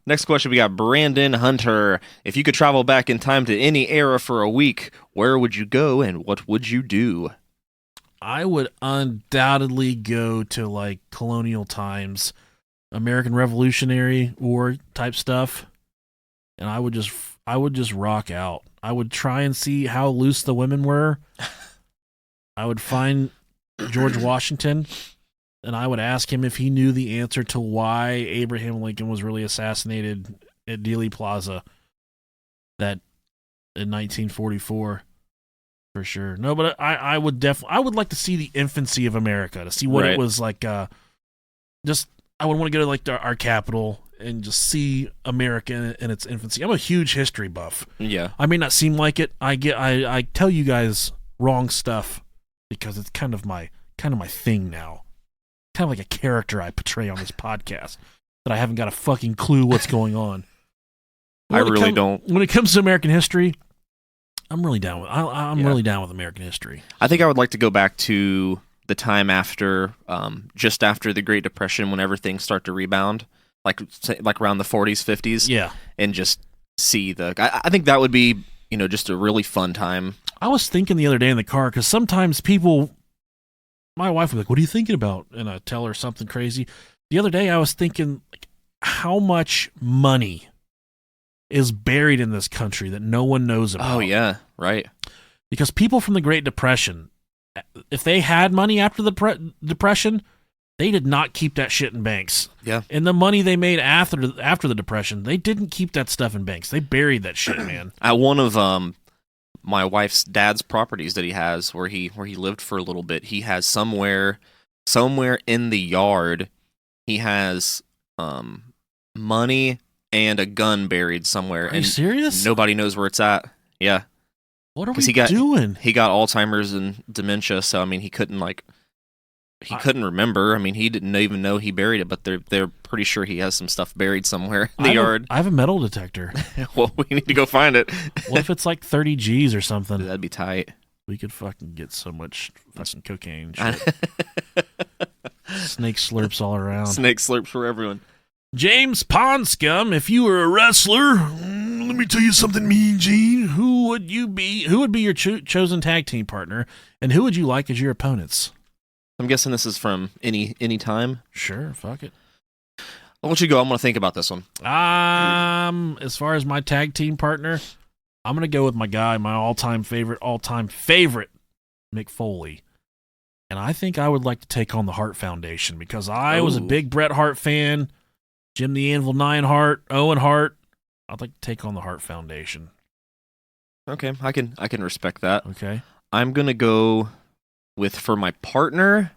Speaker 2: Next question, we got Brandon Hunter. If you could travel back in time to any era for a week, where would you go and what would you do?
Speaker 1: I would undoubtedly go to like colonial times, American Revolutionary War type stuff, and I would just rock out. I would try and see how loose the women were. I would find George Washington, and I would ask him if he knew the answer to why Abraham Lincoln was really assassinated at Dealey Plaza in 1944. For sure. No, but I would like to see the infancy of America, to see what it was like. I would want to go to like our capital and just see America in its infancy. I'm a huge history buff.
Speaker 2: Yeah.
Speaker 1: I may not seem like it. I tell you guys wrong stuff because it's kind of my thing now. Kind of like a character I portray on this podcast that I haven't got a fucking clue what's going on.
Speaker 2: I really don't.
Speaker 1: When it comes to American history, I'm really down with. I'm really down with American history.
Speaker 2: I think I would like to go back to the time after, just after the Great Depression, whenever things start to rebound, like around the 40s, 50s.
Speaker 1: Yeah.
Speaker 2: And just see I think that would be, just a really fun time.
Speaker 1: I was thinking the other day in the car, because sometimes my wife would be like, what are you thinking about? And I tell her something crazy. The other day I was thinking, like, how much money is buried in this country that no one knows about.
Speaker 2: Oh, yeah, right.
Speaker 1: Because people from the Great Depression, if they had money after the Depression, they did not keep that shit in banks.
Speaker 2: Yeah.
Speaker 1: And the money they made after the Depression, they didn't keep that stuff in banks. They buried that shit, man.
Speaker 2: At one of my wife's dad's properties that he has, where he lived for a little bit, he has somewhere in the yard, he has money and a gun buried somewhere.
Speaker 1: Are you serious?
Speaker 2: Nobody knows where it's at. Yeah.
Speaker 1: What are we doing?
Speaker 2: He got Alzheimer's and dementia, so I mean, he couldn't remember. I mean, he didn't even know he buried it, but they're pretty sure he has some stuff buried somewhere in the yard.
Speaker 1: I have a metal detector.
Speaker 2: Well, we need to go find it.
Speaker 1: What if it's like 30 G's or something?
Speaker 2: Dude, that'd be tight.
Speaker 1: We could fucking get so much fucking cocaine shit. Snake slurps all around.
Speaker 2: Snake slurps for everyone.
Speaker 1: James Ponscum, if you were a wrestler, let me tell you something, Mean Gene. Who would you be? Who would be your chosen tag team partner, and who would you like as your opponents?
Speaker 2: I'm guessing this is from any time.
Speaker 1: Sure, fuck it.
Speaker 2: I'll let you go. I'm gonna think about this one.
Speaker 1: As far as my tag team partner, I'm gonna go with my guy, my all-time favorite, Mick Foley. And I think I would like to take on the Hart Foundation, because I was a big Bret Hart fan. Jim the Anvil Neidhart, Owen Hart. I'd like to take on the Hart Foundation.
Speaker 2: Okay, I can respect that.
Speaker 1: Okay. I'm
Speaker 2: gonna go with, for my partner,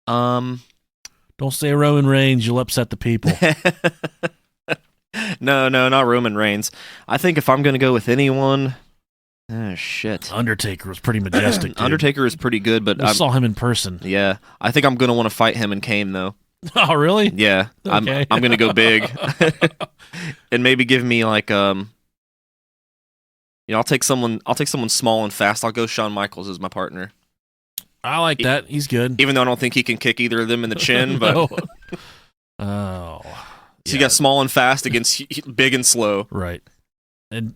Speaker 1: don't say Roman Reigns, you'll upset the people.
Speaker 2: No, not Roman Reigns. I think if I'm gonna go with anyone, shit.
Speaker 1: Undertaker was pretty majestic. Dude.
Speaker 2: Undertaker is pretty good, but
Speaker 1: I saw him in person.
Speaker 2: Yeah, I think I'm gonna want to fight him and Kane though.
Speaker 1: Oh, really?
Speaker 2: Yeah,
Speaker 1: okay.
Speaker 2: I'm gonna go big, and maybe give me like I'll take someone small and fast. I'll go Shawn Michaels as my partner.
Speaker 1: I like that. He's good.
Speaker 2: Even though I don't think he can kick either of them in the chin, but
Speaker 1: oh,
Speaker 2: so you got small and fast against big and slow,
Speaker 1: right? And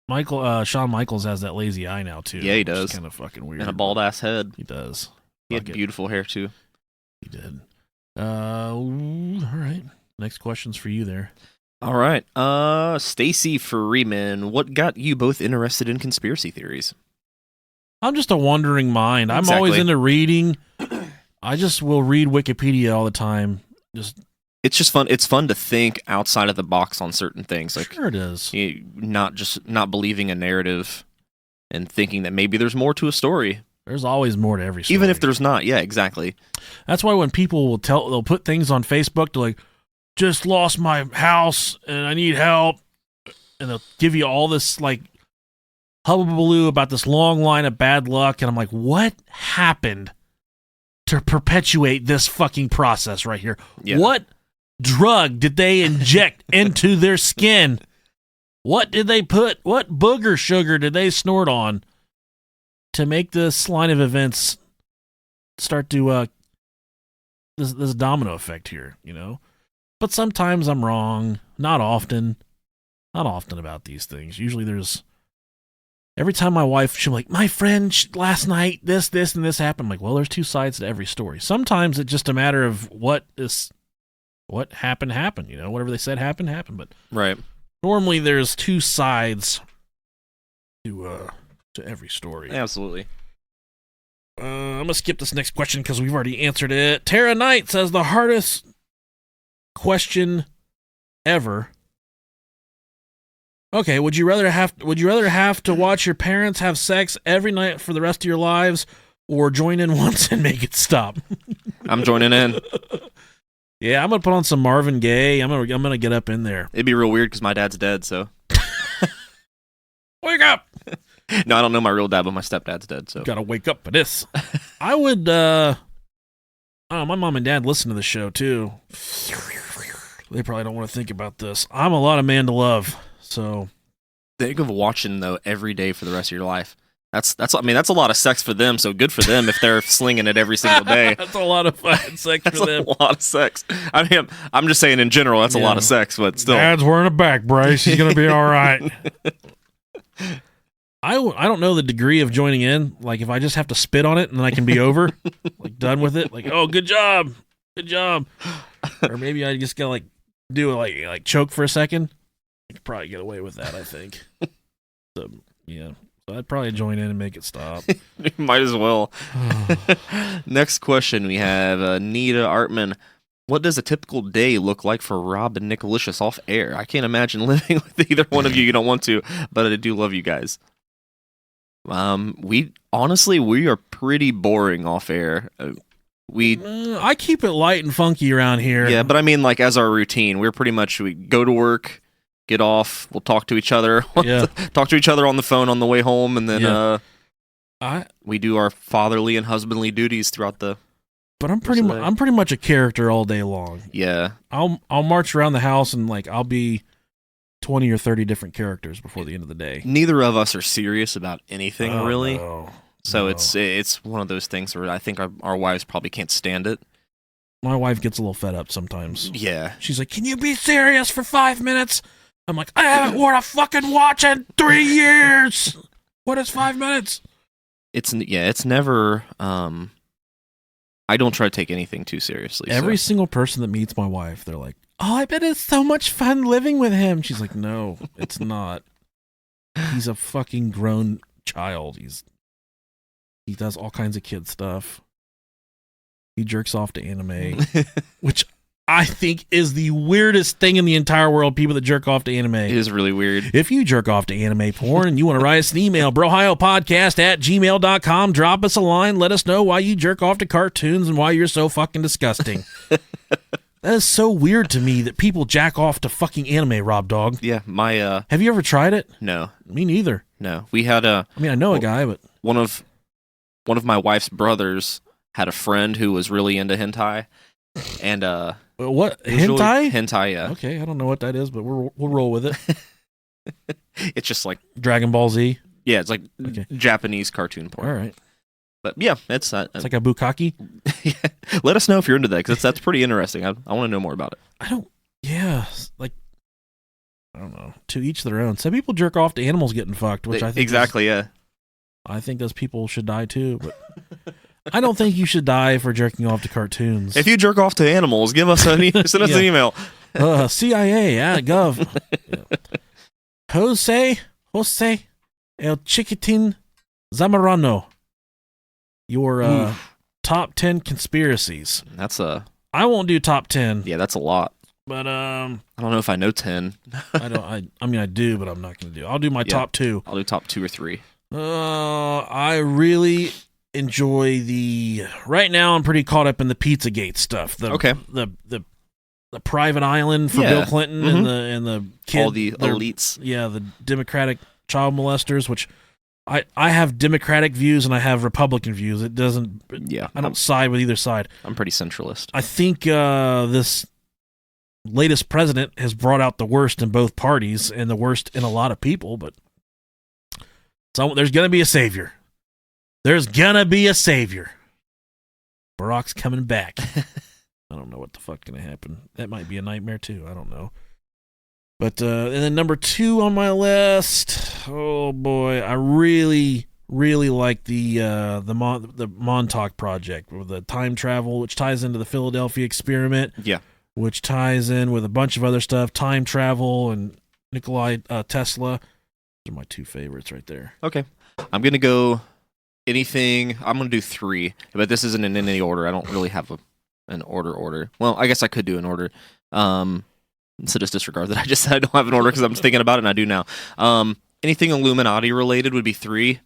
Speaker 1: Shawn Michaels has that lazy eye now too.
Speaker 2: Yeah, he does.
Speaker 1: Kind of fucking weird.
Speaker 2: And a bald ass head.
Speaker 1: He does.
Speaker 2: He had beautiful hair too.
Speaker 1: He did. All right. Next question's for you there.
Speaker 2: All right. Stacy Freeman, what got you both interested in conspiracy theories?
Speaker 1: I'm just a wandering mind.
Speaker 2: Exactly.
Speaker 1: I'm always into reading. I just will read Wikipedia all the time.
Speaker 2: It's just fun. It's fun to think outside of the box on certain things. Like,
Speaker 1: sure it is.
Speaker 2: Not believing a narrative and thinking that maybe there's more to a story.
Speaker 1: There's always more to every story.
Speaker 2: Even if there's not. Yeah, exactly.
Speaker 1: That's why when people they'll put things on Facebook, they're like, just lost my house and I need help. And they'll give you all this like hubbubaloo about this long line of bad luck. And I'm like, what happened to perpetuate this fucking process right here? Yeah. What drug did they inject into their skin? What did they put? What booger sugar did they snort on to make this line of events start to this domino effect here, But sometimes I'm wrong. Not often about these things. Usually every time my wife, she'll be like, my friend, last night, this, and this happened. I'm like, well, there's two sides to every story. Sometimes it's just a matter of what happened, whatever they said happened. But
Speaker 2: right.
Speaker 1: Normally there's two sides to every story.
Speaker 2: Absolutely.
Speaker 1: I'm going to skip this next question because we've already answered it. Tara Knight says the hardest question ever. Okay, would you rather have to watch your parents have sex every night for the rest of your lives, or join in once and make it stop?
Speaker 2: I'm joining in.
Speaker 1: Yeah, I'm gonna put on some Marvin Gaye. I'm gonna get up in there.
Speaker 2: It'd be real weird because my dad's dead. So
Speaker 1: wake up.
Speaker 2: No, I don't know my real dad, but my stepdad's dead. So
Speaker 1: gotta wake up for this. I would. My mom and dad listen to the show too. They probably don't want to think about this. I'm a lot of man to love. So
Speaker 2: think of watching though every day for the rest of your life. That's a lot of sex for them. So good for them if they're slinging it every single day.
Speaker 1: That's a lot of fucking sex for them.
Speaker 2: That's a lot of sex. I mean, I'm just saying in general, that's a lot of sex, but still.
Speaker 1: Dad's wearing a back brace. He's gonna be all right. I don't know the degree of joining in. Like if I just have to spit on it and then I can be over, like done with it. Like, oh, good job. Or maybe I just gotta like do it like choke for a second. I could probably get away with that, I think. So yeah. So I'd probably join in and make it stop.
Speaker 2: Might as well. Next question we have Nita Artman. What does a typical day look like for Rob and Nicolicious off air? I can't imagine living with either one of you. You don't want to, but I do love you guys. We are pretty boring off air.
Speaker 1: I keep it light and funky around here.
Speaker 2: Yeah, but I mean, like as our routine, we go to work, get off, we'll talk to each other, talk to each other on the phone on the way home, and then we do our fatherly and husbandly duties throughout the.
Speaker 1: But I'm pretty much a character all day long.
Speaker 2: Yeah,
Speaker 1: I'll march around the house and like I'll be 20 or 30 different characters before the end of the day.
Speaker 2: Neither of us are serious about anything really.
Speaker 1: No.
Speaker 2: So it's one of those things where I think our wives probably can't stand it.
Speaker 1: My wife gets a little fed up sometimes.
Speaker 2: Yeah.
Speaker 1: She's like, "Can you be serious for 5 minutes?" I'm like, "I haven't worn a fucking watch in 3 years. What is 5 minutes?"
Speaker 2: It's never. I don't try to take anything too seriously.
Speaker 1: Every single person that meets my wife, they're like, "Oh, I bet it's so much fun living with him." She's like, "No, it's not. He's a fucking grown child. He does all kinds of kid stuff. He jerks off to anime," which I think is the weirdest thing in the entire world, people that jerk off to anime. It
Speaker 2: is really weird.
Speaker 1: If you jerk off to anime porn and you want to write us an email, brohiopodcast@gmail.com, drop us a line, let us know why you jerk off to cartoons and why you're so fucking disgusting. That is so weird to me that people jack off to fucking anime, Rob Dog.
Speaker 2: Yeah,
Speaker 1: Have you ever tried it?
Speaker 2: No.
Speaker 1: Me neither.
Speaker 2: No. We had
Speaker 1: I know a guy, but...
Speaker 2: One of my wife's brothers had a friend who was really into hentai, and
Speaker 1: what, hentai?
Speaker 2: Hentai, yeah.
Speaker 1: Okay, I don't know what that is, but we'll roll with it.
Speaker 2: It's just like
Speaker 1: Dragon Ball Z.
Speaker 2: Yeah, it's like Japanese cartoon porn.
Speaker 1: All right,
Speaker 2: but yeah, it's not.
Speaker 1: It's like a bukkake.
Speaker 2: Yeah. Let us know if you're into that because that's pretty interesting. I want to know more about it.
Speaker 1: I don't know. To each their own. Some people jerk off to animals getting fucked, which I think
Speaker 2: yeah.
Speaker 1: I think those people should die too, but I don't think you should die for jerking off to cartoons.
Speaker 2: If you jerk off to animals, send us an email.
Speaker 1: CIA, gov. Yeah. Jose El Chiquitin Zamorano. Your top 10 conspiracies. I won't do top 10.
Speaker 2: Yeah, that's a lot.
Speaker 1: But
Speaker 2: I don't know if I know 10.
Speaker 1: I do, but I'm not going to do. I'll do my top 2.
Speaker 2: I'll do top 2 or 3.
Speaker 1: I really enjoy right now I'm pretty caught up in the Pizzagate stuff. The private island for Bill Clinton and the kid,
Speaker 2: all the elites.
Speaker 1: Yeah, the Democratic child molesters, which I have Democratic views and I have Republican views. It doesn't I don't side with either side.
Speaker 2: I'm pretty centralist.
Speaker 1: I think this latest president has brought out the worst in both parties and the worst in a lot of people, but there's going to be a savior. There's going to be a savior. Barack's coming back. I don't know what the fuck's going to happen. That might be a nightmare too. I don't know. But and then number 2 on my list. Oh boy, I really like the Montauk Project with the time travel, which ties into the Philadelphia experiment.
Speaker 2: Yeah. Which
Speaker 1: ties in with a bunch of other stuff, time travel and Nikola Tesla. Those are my 2 favorites right there.
Speaker 2: Okay. I'm going to go anything. I'm going to do 3, but this isn't in any order. I don't really have an order. Well, I guess I could do an order. So just disregard that I just said I don't have an order because I'm thinking about it and I do now. Anything Illuminati related would be 3.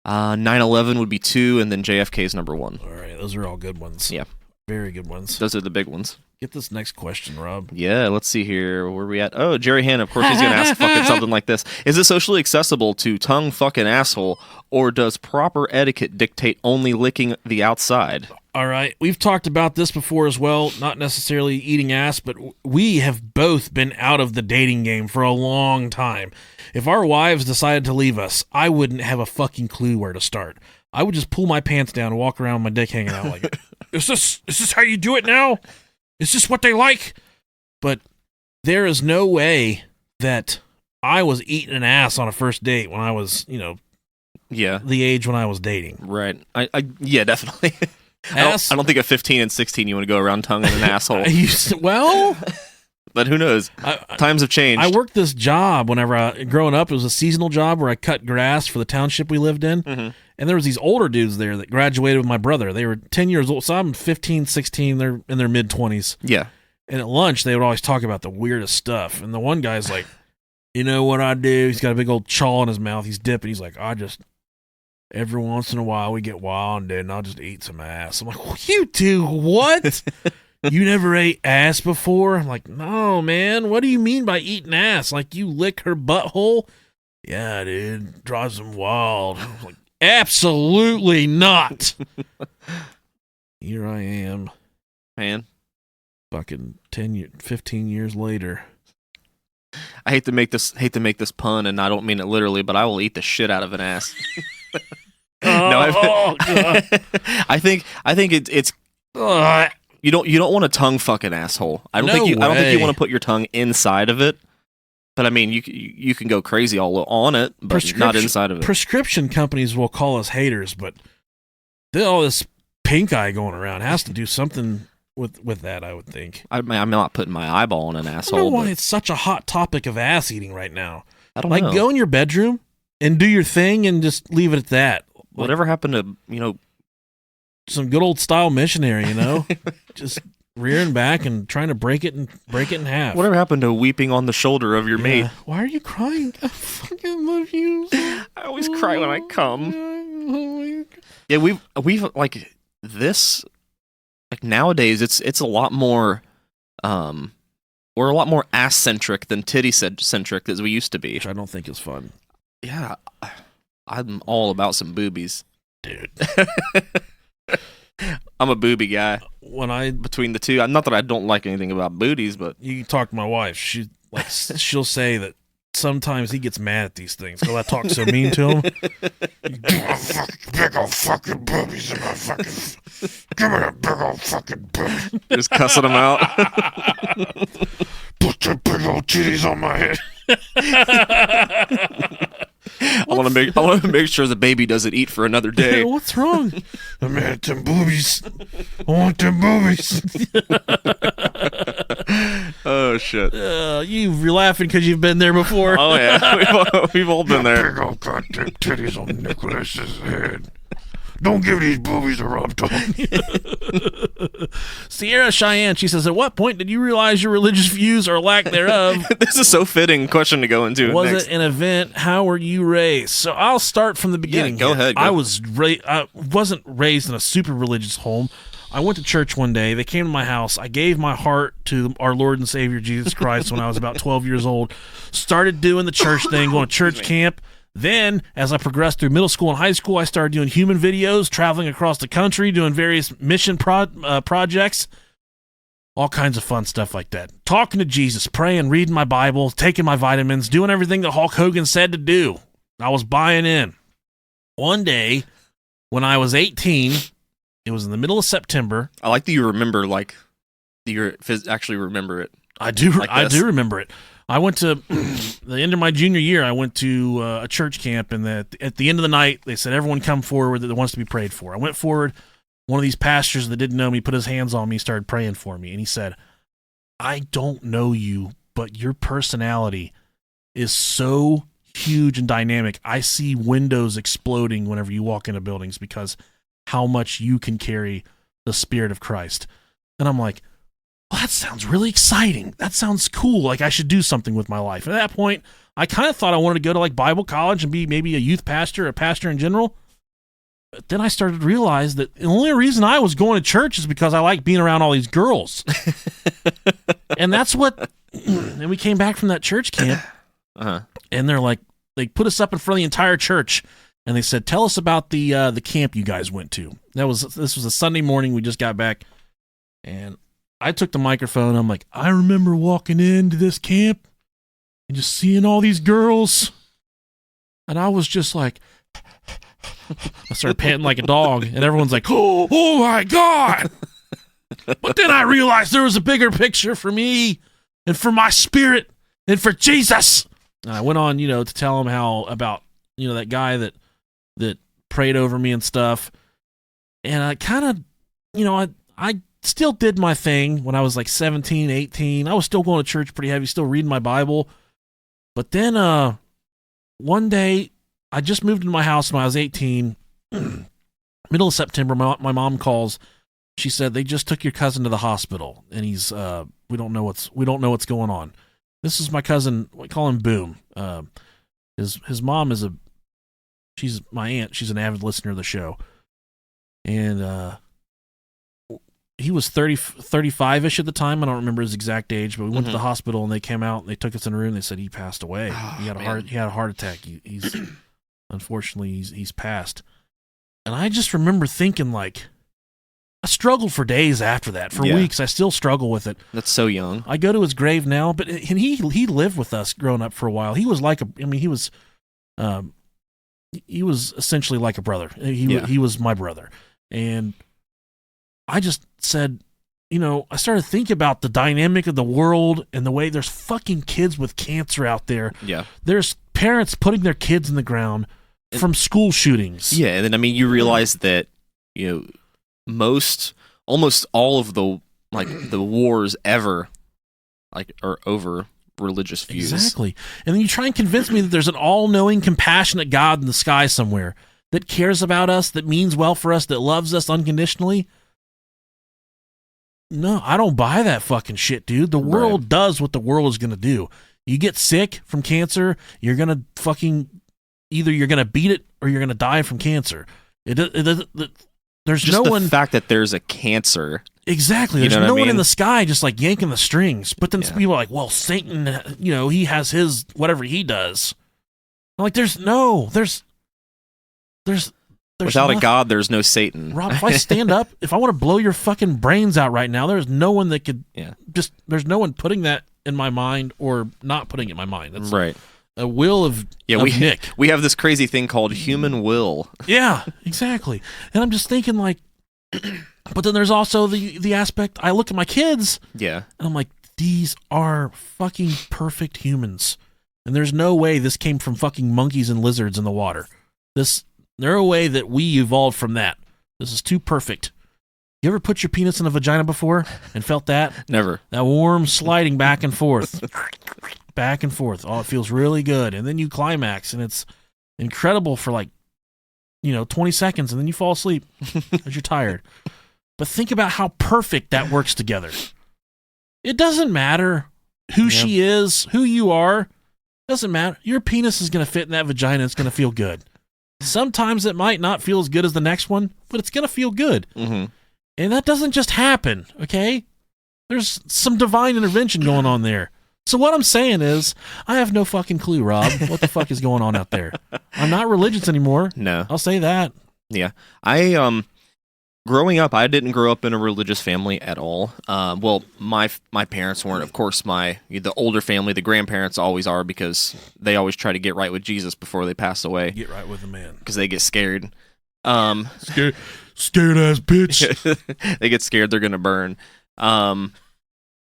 Speaker 2: 9/11 would be 2, and then JFK is number 1.
Speaker 1: All right. Those are all good ones.
Speaker 2: Yeah.
Speaker 1: Very good ones.
Speaker 2: Those are the big ones.
Speaker 1: Get this next question, Rob.
Speaker 2: Yeah, let's see here. Where are we at? Oh, Jerry Hanna. Of course, he's going to ask fucking something like this. Is it socially accessible to tongue fucking asshole, or does proper etiquette dictate only licking the outside?
Speaker 1: All right. We've talked about this before as well, not necessarily eating ass, but we have both been out of the dating game for a long time. If our wives decided to leave us, I wouldn't have a fucking clue where to start. I would just pull my pants down and walk around with my dick hanging out like, is this how you do it now? Is this what they like? But there is no way that I was eating an ass on a first date when I was, the age when I was dating.
Speaker 2: Right. Yeah, definitely. I don't think at 15 and 16 you want to go around tonguing an asshole. But who knows? Times have changed.
Speaker 1: I worked this job whenever growing up. It was a seasonal job where I cut grass for the township we lived in. Mm-hmm. And there was these older dudes there that graduated with my brother. They were 10 years old. So I'm 15, 16. They're in their mid-20s.
Speaker 2: Yeah.
Speaker 1: And at lunch, they would always talk about the weirdest stuff. And the one guy's like, you know what I do? He's got a big old chaw in his mouth. He's dipping. He's like, every once in a while we get wild and I'll just eat some ass. I'm like, you do what? You never ate ass before? I'm like, no, man. What do you mean by eating ass? Like you lick her butthole? Yeah, dude. Drives them wild. I'm like, absolutely not. Here I am.
Speaker 2: Man.
Speaker 1: Fucking 15 years later.
Speaker 2: I hate to make this pun, and I don't mean it literally, but I will eat the shit out of an ass.
Speaker 1: God.
Speaker 2: I think it's you don't want a tongue fucking asshole. I don't think you want to put your tongue inside of it. But I mean, you can go crazy all on it, but not inside of it.
Speaker 1: Prescription companies will call us haters, but all this pink eye going around has to do something with that, I would think.
Speaker 2: I'm not putting my eyeball on an asshole.
Speaker 1: I don't know why it's such a hot topic of ass eating right now.
Speaker 2: I don't know.
Speaker 1: Go in your bedroom and do your thing and just leave it at that.
Speaker 2: Whatever happened to,
Speaker 1: some good old style missionary, just rearing back and trying to break it in half.
Speaker 2: Whatever happened to weeping on the shoulder of your mate?
Speaker 1: Why are you crying? I fucking love you.
Speaker 2: I always cry when I come. Yeah, we've like this. Like nowadays, it's a lot more. We're a lot more ass centric than titty centric as we used to be.
Speaker 1: Which I don't think is fun.
Speaker 2: Yeah, I'm all about some boobies,
Speaker 1: dude.
Speaker 2: I'm a booby guy.
Speaker 1: Between
Speaker 2: the two, not that I don't like anything about booties, but
Speaker 1: you can talk to my wife. She'll say that sometimes he gets mad at these things because I talk so mean to him. Big old fucking boobies in my fucking. Give me that big old fucking boobies.
Speaker 2: Just cussing them out.
Speaker 1: Put your big old titties on my head.
Speaker 2: I want to make sure the baby doesn't eat for another day.
Speaker 1: What's wrong? I mean, them boobies. I want them boobies.
Speaker 2: Oh shit!
Speaker 1: You're laughing because you've been there before.
Speaker 2: Oh yeah, we've all been there.
Speaker 1: Big old goddamn titties on Nicholas's head. Don't give these boobies a rub, Tom. Sierra Cheyenne, she says, at what point did you realize your religious views or lack thereof?
Speaker 2: This is so fitting question to go into.
Speaker 1: Was
Speaker 2: next.
Speaker 1: it an event? How were you raised? So I'll start from the beginning.
Speaker 2: Yeah, go ahead.
Speaker 1: I wasn't raised in a super religious home. I went to church one day. They came to my house. I gave my heart to our Lord and Savior Jesus Christ when I was about 12 years old. Started doing the church thing, going to church camp. Then, as I progressed through middle school and high school, I started doing human videos, traveling across the country, doing various mission projects, all kinds of fun stuff like that. Talking to Jesus, praying, reading my Bible, taking my vitamins, doing everything that Hulk Hogan said to do. I was buying in. One day, when I was 18, it was in the middle of September.
Speaker 2: I like that you remember, you actually remember it.
Speaker 1: I do remember it. I went to the end of my junior year. I went to a church camp, and at the end of the night, they said, everyone come forward that wants to be prayed for. I went forward. One of these pastors that didn't know me put his hands on me, started praying for me, and he said, I don't know you, but your personality is so huge and dynamic. I see windows exploding whenever you walk into buildings because how much you can carry the Spirit of Christ. And I'm like, well, that sounds really exciting. That sounds cool. Like I should do something with my life. And at that point, I kind of thought I wanted to go to Bible college and be maybe a youth pastor, a pastor in general. But then I started to realize that the only reason I was going to church is because I like being around all these girls. And that's what, and we came back from that church camp, and they're like, they put us up in front of the entire church, and they said, "Tell us about the camp you guys went to." This was a Sunday morning. We just got back, and I took the microphone. I'm like, I remember walking into this camp and just seeing all these girls, and I was just like, I started panting like a dog, and everyone's like, oh my God. But then I realized there was a bigger picture for me and for my spirit and for Jesus. And I went on, to tell him how about, that guy that prayed over me and stuff. And I kind of, I still did my thing when I was like 17, 18. I was still going to church pretty heavy, still reading my Bible. But then one day, I just moved into my house when I was 18. Middle of September, my mom calls. She said they just took your cousin to the hospital, and he's we don't know what's going on. This is my cousin. We call him Boom. His mom she's my aunt. She's an avid listener of the show, and he was 35-ish at the time. I don't remember his exact age, but we went to the hospital, and they came out and they took us in a room. They said he passed away. He had a heart attack. He's unfortunately he's passed. And I just remember thinking, like, I struggled for days after that. For weeks, I still struggle with it.
Speaker 2: That's so young.
Speaker 1: I go to his grave now, but he lived with us growing up for a while. He was he was essentially like a brother. He was my brother. And I just said, I started thinking about the dynamic of the world and the way there's fucking kids with cancer out there.
Speaker 2: Yeah.
Speaker 1: There's parents putting their kids in the ground from school shootings.
Speaker 2: Yeah, and then you realize that, almost all of the wars ever are over religious views.
Speaker 1: Exactly. And then you try and convince me that there's an all-knowing, compassionate God in the sky somewhere that cares about us, that means well for us, that loves us unconditionally. No, I don't buy that fucking shit, dude. The world does what the world is going to do. You get sick from cancer, you're going to either you're going to beat it or you're going to die from cancer. There's
Speaker 2: just the fact that there's a cancer. Exactly.
Speaker 1: There's no one in the sky just like yanking the strings. But then people are like, well, Satan, he has his whatever he does. I'm like, there's
Speaker 2: without a God, there's no Satan.
Speaker 1: Rob, if I stand up, if I want to blow your fucking brains out right now, there's no one that could there's no one putting that in my mind or not putting it in my mind. That's right. A will of Nick.
Speaker 2: We have this crazy thing called human will.
Speaker 1: Yeah, exactly. And I'm just thinking like, but then there's also the aspect, I look at my kids and I'm like, these are fucking perfect humans. And there's no way this came from fucking monkeys and lizards in the water. There's no way that we evolved from that. This is too perfect. You ever put your penis in a vagina before and felt that?
Speaker 2: Never.
Speaker 1: That warm sliding back and forth. Back and forth. Oh, it feels really good. And then you climax, and it's incredible for 20 seconds, and then you fall asleep because you're tired. But think about how perfect that works together. It doesn't matter who she is, who you are. Doesn't matter. Your penis is going to fit in that vagina. It's going to feel good. Sometimes it might not feel as good as the next one, but it's going to feel good. Mm-hmm. And that doesn't just happen, okay? There's some divine intervention going on there. So what I'm saying is, I have no fucking clue, Rob, what the fuck is going on out there. I'm not religious anymore.
Speaker 2: No.
Speaker 1: I'll say that.
Speaker 2: Yeah. Growing up, I didn't grow up in a religious family at all. Well, my parents weren't. Of course, the older family, the grandparents always are because they always try to get right with Jesus before they pass away.
Speaker 1: Get right with the man.
Speaker 2: Because they get scared.
Speaker 1: Scared ass bitch.
Speaker 2: They get scared they're going to burn.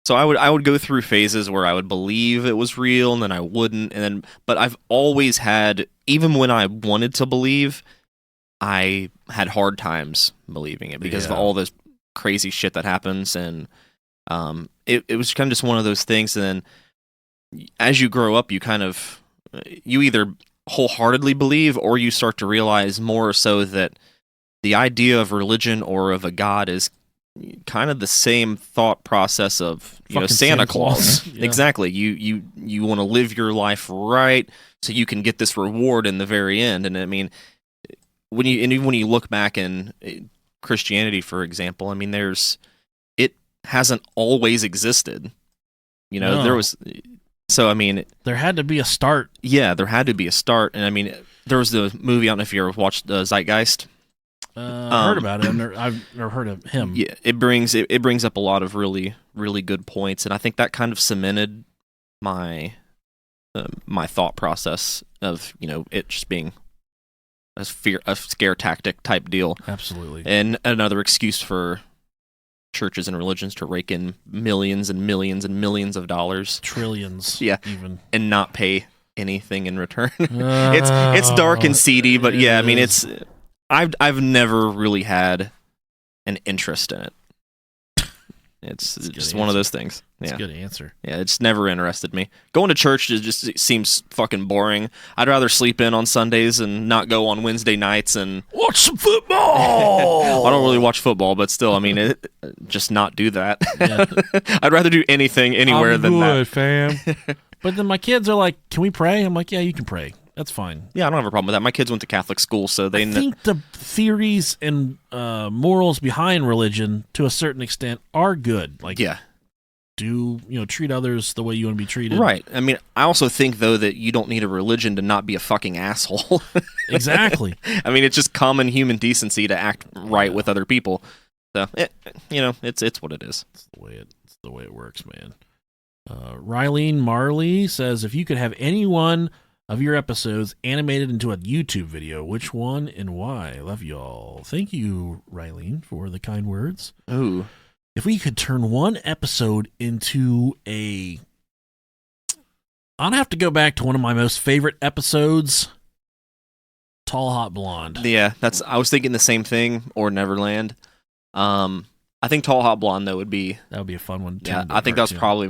Speaker 2: So I would go through phases where I would believe it was real and then I wouldn't, but I've always had, even when I wanted to believe, I had hard times believing it because of all this crazy shit that happens, and it was kind of just one of those things. And then as you grow up, you either wholeheartedly believe or you start to realize more so that the idea of religion or of a God is kind of the same thought process of Santa Claus.
Speaker 1: Yeah.
Speaker 2: Exactly. You want to live your life right so you can get this reward in the very end. And I mean, when you look back in Christianity, for example, I mean, it hasn't always existed.
Speaker 1: No.
Speaker 2: There was. So I mean,
Speaker 1: there had to be a start.
Speaker 2: Yeah, there had to be a start, and I mean, There was the movie, I don't know if you ever watched Zeitgeist.
Speaker 1: I heard about it. I've never heard of him.
Speaker 2: Yeah, it brings up a lot of really, really good points, and I think that kind of cemented my my thought process of it just being a scare tactic type deal.
Speaker 1: Absolutely.
Speaker 2: And another excuse for churches and religions to rake in millions and millions and millions of dollars,
Speaker 1: trillions,
Speaker 2: even, and not pay anything in return. It's dark and seedy, but yeah, I mean I've never really had an interest in it. It's just one of those things.
Speaker 1: That's a good answer.
Speaker 2: Yeah, it's never interested me. Going to church it seems fucking boring. I'd rather sleep in on Sundays and not go on Wednesday nights and
Speaker 1: watch some football.
Speaker 2: I don't really watch football, but still, I mean, just not do that. Yeah. I'd rather do anything anywhere than that.
Speaker 1: Fam. But then my kids are like, "Can we pray?" I'm like, "Yeah, you can pray. That's fine."
Speaker 2: Yeah, I don't have a problem with that. My kids went to Catholic school, so they
Speaker 1: think the theories and morals behind religion, to a certain extent, are good. Like, treat others the way you want to be treated.
Speaker 2: Right. I mean, I also think though that you don't need a religion to not be a fucking asshole.
Speaker 1: Exactly.
Speaker 2: I mean, it's just common human decency to act right with other people. So, it's what it is.
Speaker 1: It's the way it works, man. Rylene Marley says, if you could have any one of your episodes animated into a YouTube video, which one and why? Love y'all. Thank you, Rylene, for the kind words.
Speaker 2: Ooh.
Speaker 1: If we could turn one episode into I'd have to go back to one of my most favorite episodes, Tall Hot Blonde.
Speaker 2: Yeah, I was thinking the same thing, or Neverland. I think Tall Hot Blonde, though, would be
Speaker 1: a fun one.
Speaker 2: Yeah, I think that's probably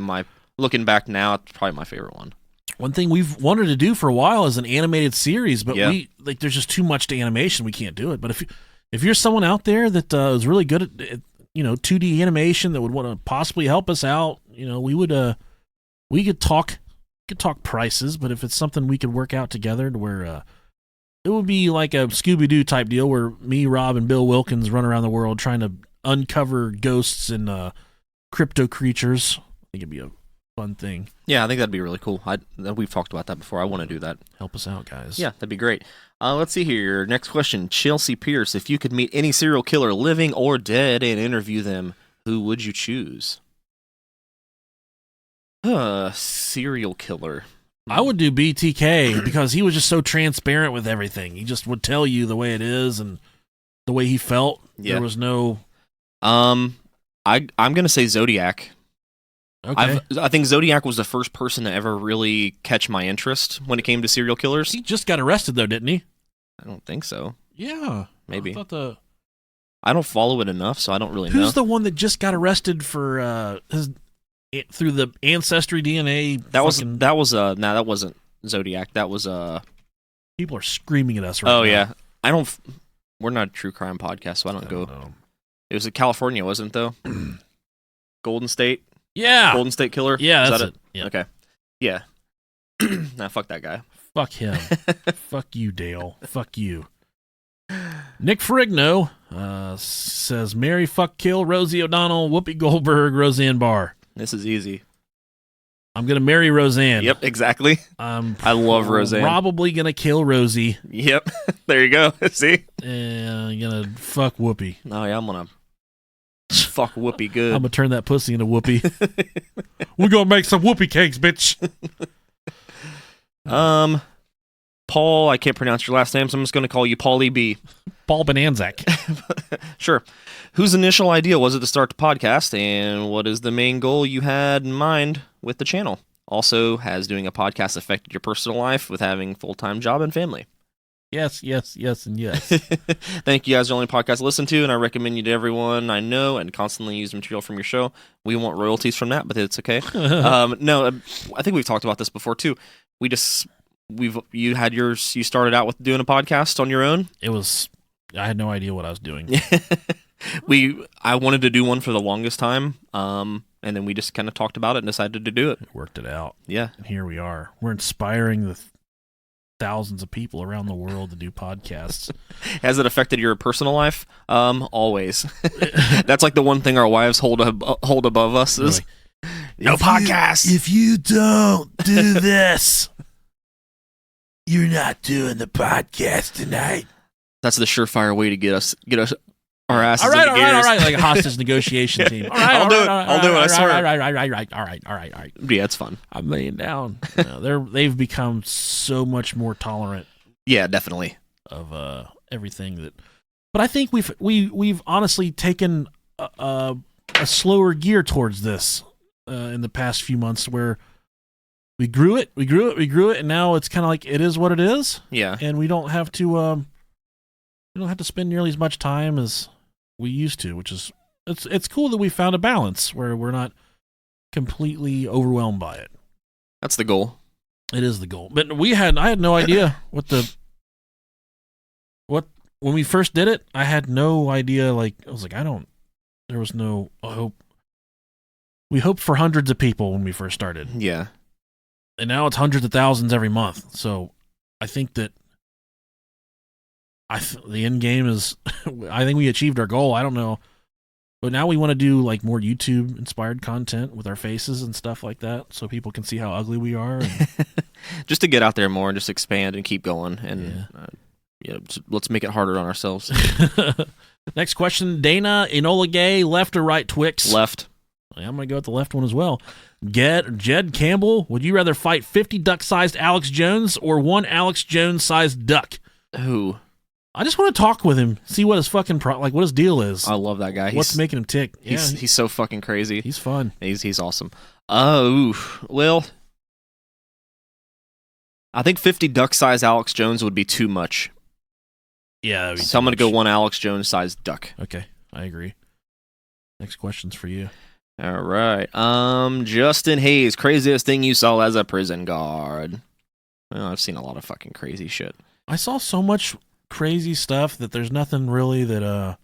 Speaker 2: looking back now, it's probably my favorite one.
Speaker 1: One thing we've wanted to do for a while is an animated series, but there's just too much to animation. We can't do it. But if you're someone out there that is really good at 2D animation that would want to possibly help us out, we could talk prices. But if it's something we could work out together to where it would be like a Scooby-Doo type deal where me, Rob, and Bill Wilkins run around the world trying to uncover ghosts and crypto creatures, I think it'd be a fun thing.
Speaker 2: Yeah, I think that'd be really cool. We've talked about that before. I want to do that.
Speaker 1: Help us out, guys.
Speaker 2: Yeah, that'd be great. Let's see here. Next question. Chelsea Pierce. If you could meet any serial killer, living or dead, and interview them, who would you choose? Serial killer.
Speaker 1: I would do BTK because he was just so transparent with everything. He just would tell you the way it is and the way he felt. Yeah. There was no...
Speaker 2: I'm going to say Zodiac.
Speaker 1: Okay.
Speaker 2: I think Zodiac was the first person to ever really catch my interest when it came to serial killers.
Speaker 1: He just got arrested, though, didn't he?
Speaker 2: I don't think so.
Speaker 1: Yeah.
Speaker 2: Maybe. I don't follow it enough, so I don't really know.
Speaker 1: Who's the one that just got arrested for through the ancestry DNA?
Speaker 2: That wasn't Zodiac. That was
Speaker 1: People are screaming at us right now.
Speaker 2: Oh yeah. We're not a true crime podcast, so I don't go.
Speaker 1: Know.
Speaker 2: It was in California, wasn't it though? Golden State?
Speaker 1: Yeah.
Speaker 2: Golden State Killer?
Speaker 1: Yeah,
Speaker 2: that's
Speaker 1: it. Yeah.
Speaker 2: Okay. Yeah. Nah, fuck that guy.
Speaker 1: Fuck him. Fuck you, Dale. Fuck you. Nick Ferrigno says, marry, fuck, kill, Rosie O'Donnell, Whoopi Goldberg, Roseanne Barr.
Speaker 2: This is easy.
Speaker 1: I'm going to marry Roseanne.
Speaker 2: Yep, exactly. I love Roseanne.
Speaker 1: Probably going to kill Rosie.
Speaker 2: Yep. There you go. See?
Speaker 1: And I'm going to fuck Whoopi.
Speaker 2: Oh, yeah, I'm going to fuck Whoopi good.
Speaker 1: I'm going to turn that pussy into Whoopi. We're going to make some Whoopi cakes, bitch.
Speaker 2: Paul, I can't pronounce your last name, so I'm just going to call you Paulie B.
Speaker 1: Paul Bonanzac.
Speaker 2: Sure. Whose initial idea was it to start the podcast, and what is the main goal you had in mind with the channel? Also, has doing a podcast affected your personal life with having full-time job and family?
Speaker 1: Yes, and yes.
Speaker 2: Thank you guys. The only podcast I listen to, and I recommend you to everyone I know and constantly use material from your show. We want royalties from that, but it's okay. No, I think we've talked about this before too. You started out with doing a podcast on your own.
Speaker 1: I had no idea what I was doing.
Speaker 2: I wanted to do one for the longest time. And then we just kind of talked about it and decided to do it.
Speaker 1: Worked it out.
Speaker 2: Yeah.
Speaker 1: And here we are. We're inspiring the thousands of people around the world to do podcasts.
Speaker 2: Has it affected your personal life? Always. That's like the one thing our wives hold above us is no podcast.
Speaker 1: If you don't do this, you're not doing the podcast tonight.
Speaker 2: That's the surefire way to get us our asses.
Speaker 1: All right,
Speaker 2: gears.
Speaker 1: like a hostage negotiation team. All right,
Speaker 2: I'll do it. I swear.
Speaker 1: All right.
Speaker 2: Yeah, it's fun.
Speaker 1: I'm laying down. They've become so much more tolerant.
Speaker 2: Yeah, definitely.
Speaker 1: Of everything that, but I think we've honestly taken a slower gear towards this in the past few months, where we grew it, and now it's kind of like it is what it is.
Speaker 2: Yeah,
Speaker 1: and we don't have to spend nearly as much time as we used to, which is it's cool that we found a balance where we're not completely overwhelmed by it.
Speaker 2: That's the goal.
Speaker 1: It is the goal. But I had no idea when we first did it, I had no idea. Like, I was like, there was no hope. We hoped for hundreds of people when we first started.
Speaker 2: Yeah.
Speaker 1: And now it's hundreds of thousands every month. So I think that the end game is, I think we achieved our goal. I don't know. But now we want to do like more YouTube inspired content with our faces and stuff like that, so people can see how ugly we are. And
Speaker 2: just to get out there more and just expand and keep going. And let's make it harder on ourselves.
Speaker 1: Next question, Dana Enola Gay, left or right Twix?
Speaker 2: Left.
Speaker 1: I'm going to go with the left one as well. Jed Campbell, would you rather fight 50 duck-sized Alex Jones or one Alex Jones-sized duck?
Speaker 2: Who?
Speaker 1: I just want to talk with him, see what his fucking what his deal is.
Speaker 2: I love that guy.
Speaker 1: What's making him tick?
Speaker 2: He's so fucking crazy.
Speaker 1: He's fun.
Speaker 2: He's awesome. Oh, well, I think 50 duck-sized Alex Jones would be too much.
Speaker 1: Yeah,
Speaker 2: so I'm going to go one Alex Jones-sized duck.
Speaker 1: Okay, I agree. Next question's for you.
Speaker 2: All right. Justin Hayes, craziest thing you saw as a prison guard. Well, I've seen a lot of fucking crazy shit.
Speaker 1: I saw so much crazy stuff that there's nothing really that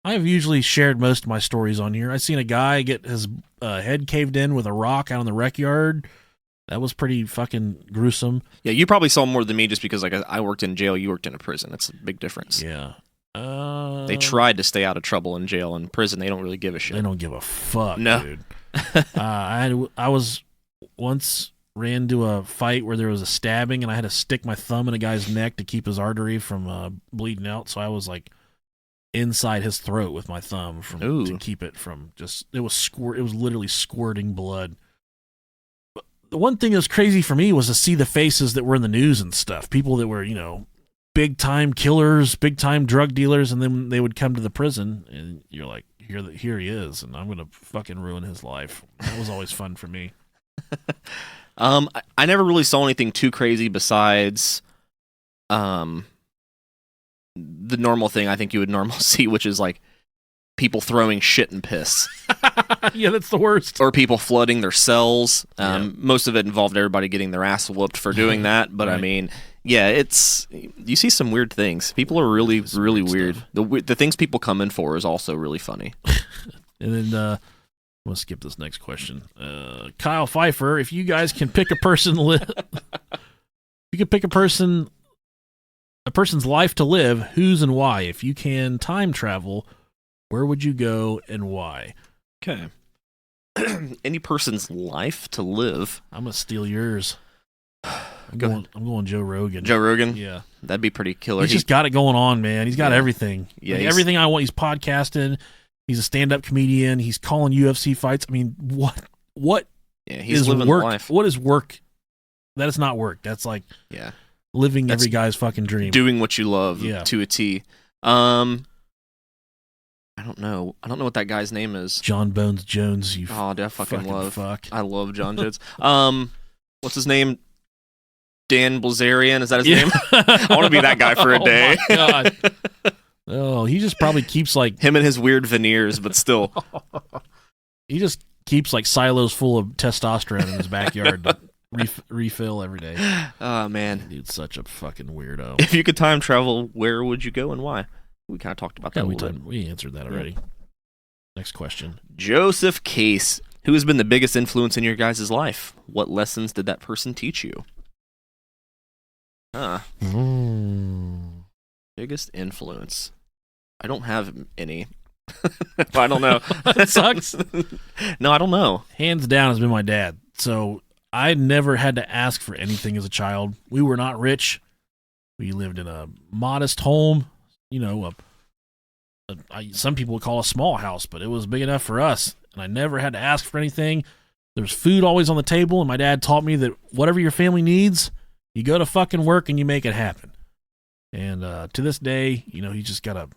Speaker 1: I've usually shared most of my stories on here. I seen a guy get his head caved in with a rock out in the rec yard. That was pretty fucking gruesome.
Speaker 2: Yeah, you probably saw more than me just because like I worked in jail, you worked in a prison. That's a big difference.
Speaker 1: Yeah.
Speaker 2: They tried to stay out of trouble in jail. In prison, they don't really give a shit.
Speaker 1: They don't give a fuck,
Speaker 2: no.
Speaker 1: Dude. I was once ran into a fight where there was a stabbing, and I had to stick my thumb in a guy's neck to keep his artery from bleeding out. So I was like inside his throat with my thumb to keep it from just. It was literally squirting blood. But the one thing that was crazy for me was to see the faces that were in the news and stuff. People that were, big time killers, big time drug dealers, and then they would come to the prison, and you're like, here he is, and I'm gonna fucking ruin his life. That was always fun for me.
Speaker 2: I never really saw anything too crazy besides the normal thing I think you would normally see, which is like people throwing shit and piss.
Speaker 1: Yeah, that's the worst.
Speaker 2: Or people flooding their cells. Most of it involved everybody getting their ass whooped for doing that, but right. I mean, yeah, you see some weird things. People are really, really weird. The things people come in for is also really funny.
Speaker 1: And then I'm gonna skip this next question. Kyle Pfeiffer, if you guys can pick a person, you could pick a person's life to live, whose and why? If you can time travel, where would you go and why?
Speaker 2: Okay. Any person's life to live.
Speaker 1: I'm gonna steal yours. I'm going Joe Rogan.
Speaker 2: Joe Rogan?
Speaker 1: Yeah.
Speaker 2: That'd be pretty killer.
Speaker 1: He's just got it going on, man. He's got everything.
Speaker 2: Yeah,
Speaker 1: like everything I want. He's podcasting. He's a stand-up comedian. He's calling UFC fights. I mean, what
Speaker 2: he's
Speaker 1: is
Speaker 2: living
Speaker 1: work?
Speaker 2: life.
Speaker 1: What is work? That is not work. That's like living every guy's fucking dream.
Speaker 2: Doing what you love to a T. I don't know. I don't know what that guy's name is.
Speaker 1: John Bones Jones.
Speaker 2: I fucking love.
Speaker 1: Fuck.
Speaker 2: I love John Jones. What's his name? Dan Blazarian, is that his name? I want to be that guy for a day.
Speaker 1: Oh, my God. Oh, he just probably keeps like...
Speaker 2: him and his weird veneers, but still.
Speaker 1: He just keeps like silos full of testosterone in his backyard to refill every day.
Speaker 2: Oh, man.
Speaker 1: Dude's such a fucking weirdo.
Speaker 2: If you could time travel, where would you go and why? We kind of talked about that a little bit.
Speaker 1: We answered that already. Yeah. Next question.
Speaker 2: Joseph Case. Who has been the biggest influence in your guys' life? What lessons did that person teach you? Biggest influence. I don't have any. I don't know.
Speaker 1: That sucks.
Speaker 2: No, I don't know.
Speaker 1: Hands down has been my dad. So I never had to ask for anything as a child. We were not rich. We lived in a modest home, you know, some people would call a small house, but it was big enough for us. And I never had to ask for anything. There was food always on the table, and my dad taught me that whatever your family needs, you go to fucking work and you make it happen. And to this day, you know, he's just got a